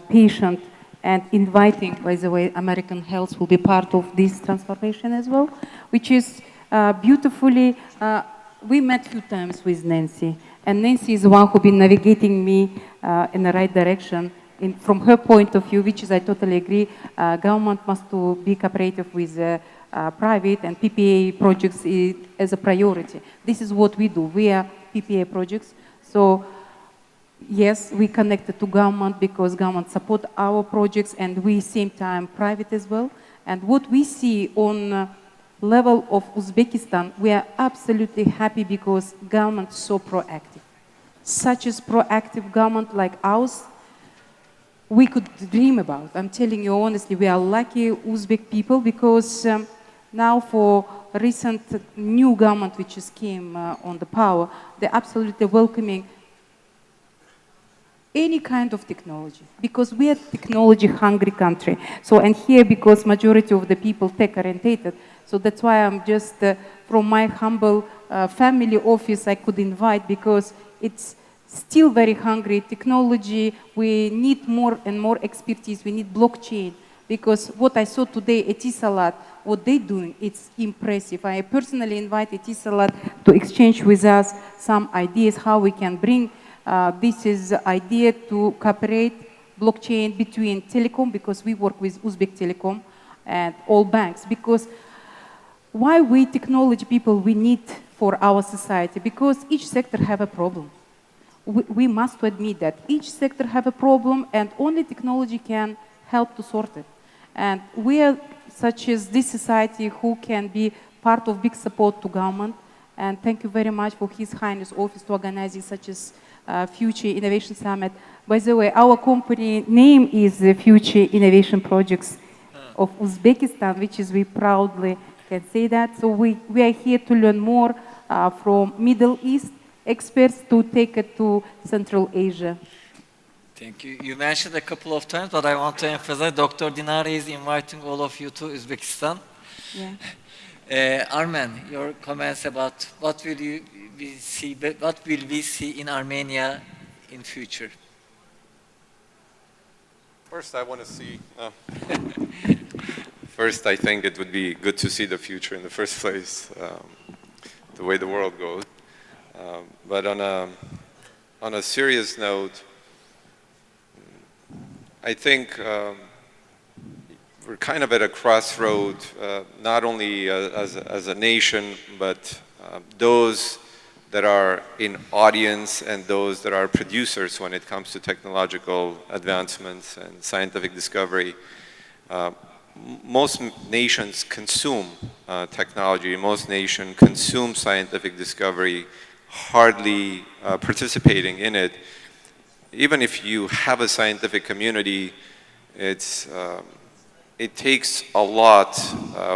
patient and inviting, by the way, American Health will be part of this transformation as well, which is beautifully, we met a few times with Nancy. And Nancy is the one who's been navigating me in the right direction. From her point of view, which is I totally agree, government must to be cooperative with private, and PPA projects as a priority. This is what we do. We are PPA projects. So yes, we connected to government because government support our projects, and we same time private as well. And what we see on level of Uzbekistan, we are absolutely happy because government is so proactive. Such as proactive government like ours, we could dream about. I'm telling you honestly, we are lucky Uzbek people because now for recent new government which just came on the power, they're absolutely welcoming any kind of technology because we are technology hungry country. So, and here because majority of the people tech orientated, so that's why I'm just from my humble family office I could invite because it's still very hungry technology. We need more and more expertise. We need blockchain because what I saw today at Etisalat, what they're doing, it's impressive. I personally invited Etisalat to exchange with us some ideas how we can bring this is the idea to cooperate blockchain between telecom because we work with Uzbek Telecom and all banks because why we technology people we need for our society because each sector have a problem. We must admit that each sector have a problem and only technology can help to sort it. And we are such as this society who can be part of big support to government. And thank you very much for His Highness Office to organizing such as Future Innovation Summit. By the way, our company name is Future Innovation Projects of Uzbekistan, which is we proudly can say that. So we are here to learn more from Middle East experts to take it to Central Asia. Thank you. You mentioned a couple of times, but I want to emphasize Dr. Dinara is inviting all of you to Uzbekistan. Yeah. Armen, your comments about what will we see in Armenia in future? First, I want to see. First, I think it would be good to see the future in the first place, the way the world goes. But on a serious note, I think we're kind of at a crossroad, not only as a nation, but those that are in audience and those that are producers when it comes to technological advancements and scientific discovery. Most nations consume technology, most nations consume scientific discovery, hardly participating in it. Even if you have a scientific community, it takes a lot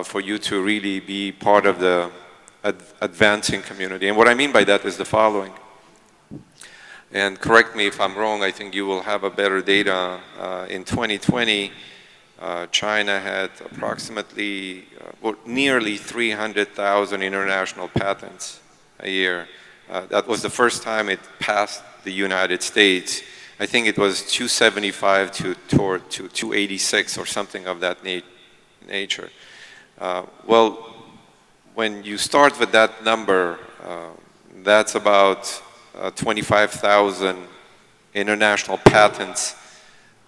for you to really be part of the advancing community. And what I mean by that is the following. And correct me if I'm wrong, I think you will have a better data. In 2020, China had approximately, nearly 300,000 international patents a year. That was the first time it passed the United States. I think it was 275 to 286 or something of that nature. Well, when you start with that number, that's about 25,000 international patents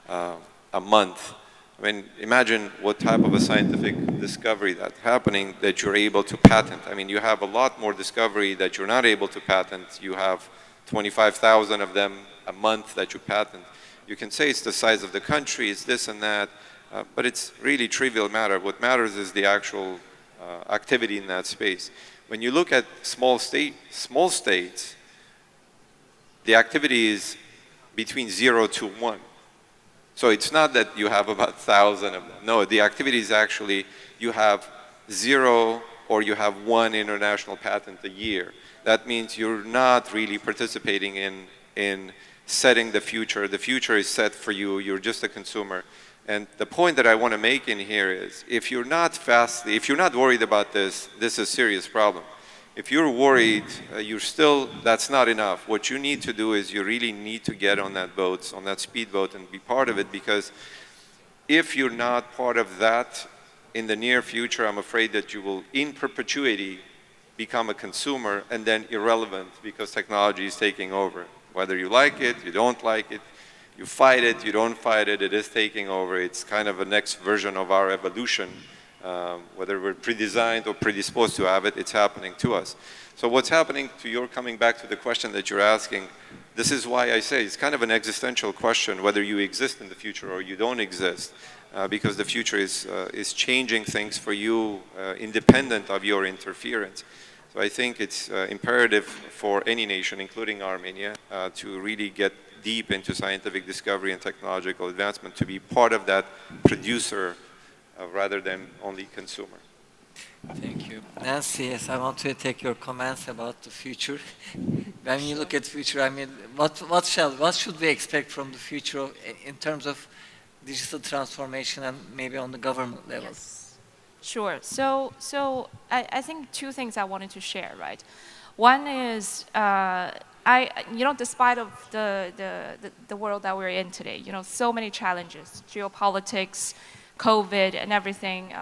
a month. I mean, imagine what type of a scientific discovery that's happening that you're able to patent. I mean, you have a lot more discovery that you're not able to patent. You have 25,000 of them a month that you patent. You can say it's the size of the country, it's this and that, but it's really trivial matter. What matters is the actual activity in that space. When you look at small states, the activity is between 0 to 1. So it's not that you have about 1,000 of them. No, the activity is actually you have 0 or you have 1 international patent a year. That means you're not really participating in setting the future. The future is set for you. You're just a consumer. And the point that I want to make in here is, if you're not worried about this, this is a serious problem. If you're worried, that's not enough. What you need to do is you really need to get on that boat, on that speedboat, and be part of it, because if you're not part of that in the near future, I'm afraid that you will, in perpetuity, become a consumer and then irrelevant because technology is taking over. Whether you like it, you don't like it, you fight it, you don't fight it, it is taking over. It's kind of a next version of our evolution. Whether we're pre-designed or predisposed to have it, it's happening to us. So what's happening to your, coming back to the question that you're asking, this is why I say it's kind of an existential question, whether you exist in the future or you don't exist, because the future is changing things for you independent of your interference. So I think it's imperative for any nation, including Armenia, to really get deep into scientific discovery and technological advancement, to be part of that producer rather than only consumer. Thank you. Nancy, yes, I want to take your comments about the future. When you look at the future, I mean, what should we expect from the future in terms of digital transformation and maybe on the government level? Yes. Sure. So I think two things I wanted to share, right? One is, despite of the world that we're in today, so many challenges, geopolitics, COVID and everything,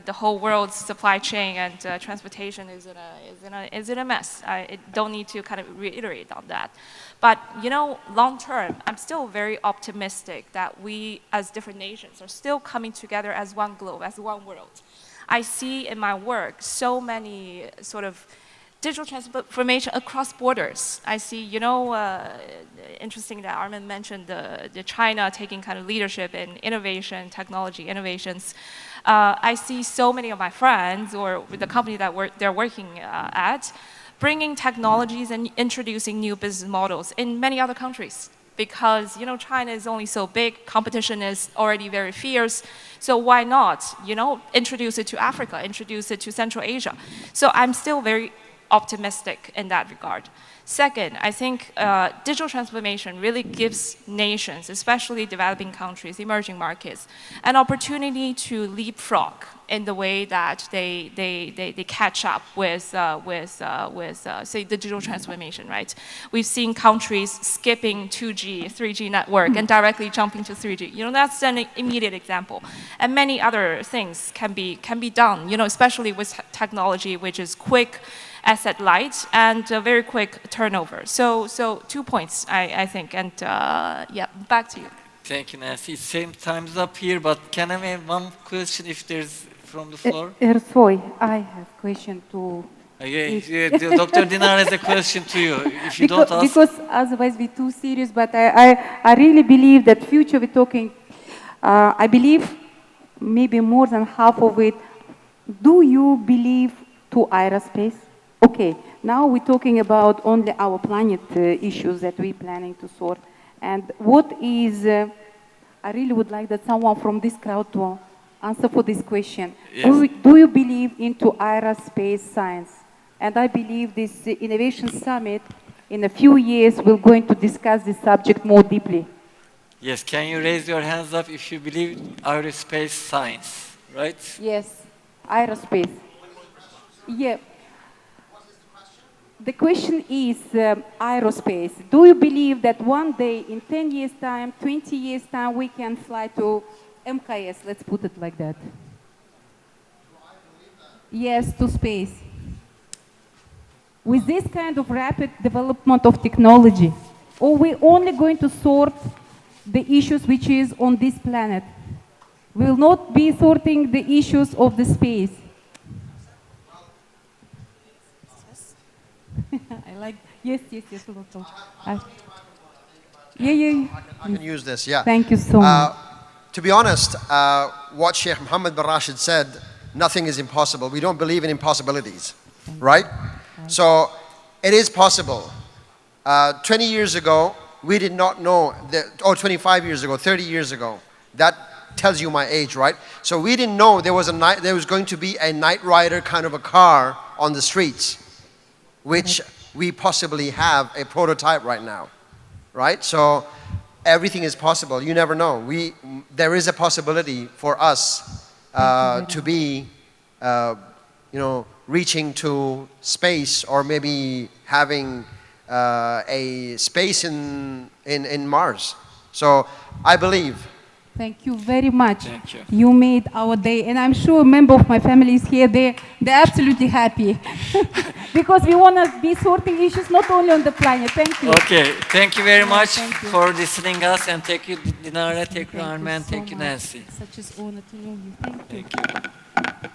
the whole world's supply chain and transportation is in a mess. I don't need to kind of reiterate on that. But, long term, I'm still very optimistic that we as different nations are still coming together as one globe, as one world. I see in my work so many sort of digital transformation across borders. I see, interesting that Armen mentioned the China taking kind of leadership in innovation, technology innovations. I see so many of my friends or with the company that they're working at, bringing technologies and introducing new business models in many other countries. because, you know, China is only so big, competition is already very fierce, so why not, you know, introduce it to Africa, introduce it to Central Asia. So I'm still very optimistic in that regard. Second, I think digital transformation really gives nations, especially developing countries, emerging markets, an opportunity to leapfrog in the way that they catch up with say, the digital transformation, right? We've seen countries skipping 2G, 3G network and directly jumping to 3G. You know, that's an immediate example. And many other things can be done, you know, especially with technology, which is quick, asset light, and very quick turnover. So 2 points, I think, and yeah, back to you. Thank you, Nancy. Same time's up here, but can I have one question if there's from the floor? Ersoy, I have question to... Okay, Dr. Dinar has a question to you. If you don't ask... Because otherwise we're too serious, but I really believe that future we're talking, I believe maybe more than half of it. Do you believe to aerospace? Okay, now we're talking about only our planet issues that we're planning to sort. And what is, I really would like that someone from this crowd to answer for this question. Yes. Do you believe into aerospace science? And I believe this Innovation Summit in a few years we're going to discuss this subject more deeply. Yes, can you raise your hands up if you believe aerospace science, right? Yes, aerospace. Yeah. The question is aerospace. Do you believe that one day, in 10 years' time, 20 years' time, we can fly to MKS, let's put it like that? Yes, to space. With this kind of rapid development of technology, or we're only going to sort the issues which is on this planet? We will not be sorting the issues of the space. I like, yes, a lot of. Yeah. I can use this, yeah. Thank you so much. To be honest, what Sheikh Mohammed bin Rashid said, nothing is impossible. We don't believe in impossibilities, right? So it is possible. 20 years ago, we did not know, or 25 years ago, 30 years ago, that tells you my age, right? So we didn't know there was going to be a Knight Rider kind of a car on the streets, which we possibly have a prototype right now, right? So everything is possible. You never know. There is a possibility for us to be, you know, reaching to space, or maybe having a space in Mars. So I believe. Thank you very much. Thank you. You made our day, and I'm sure a member of my family is here. They're absolutely happy because we want to be sorting issues not only on the planet. Thank you. Okay, thank you very much for listening us, and thank you, Dinara, thank you, Arman, thank you, Nancy. Such an honor to know you. Thank you. Thank you.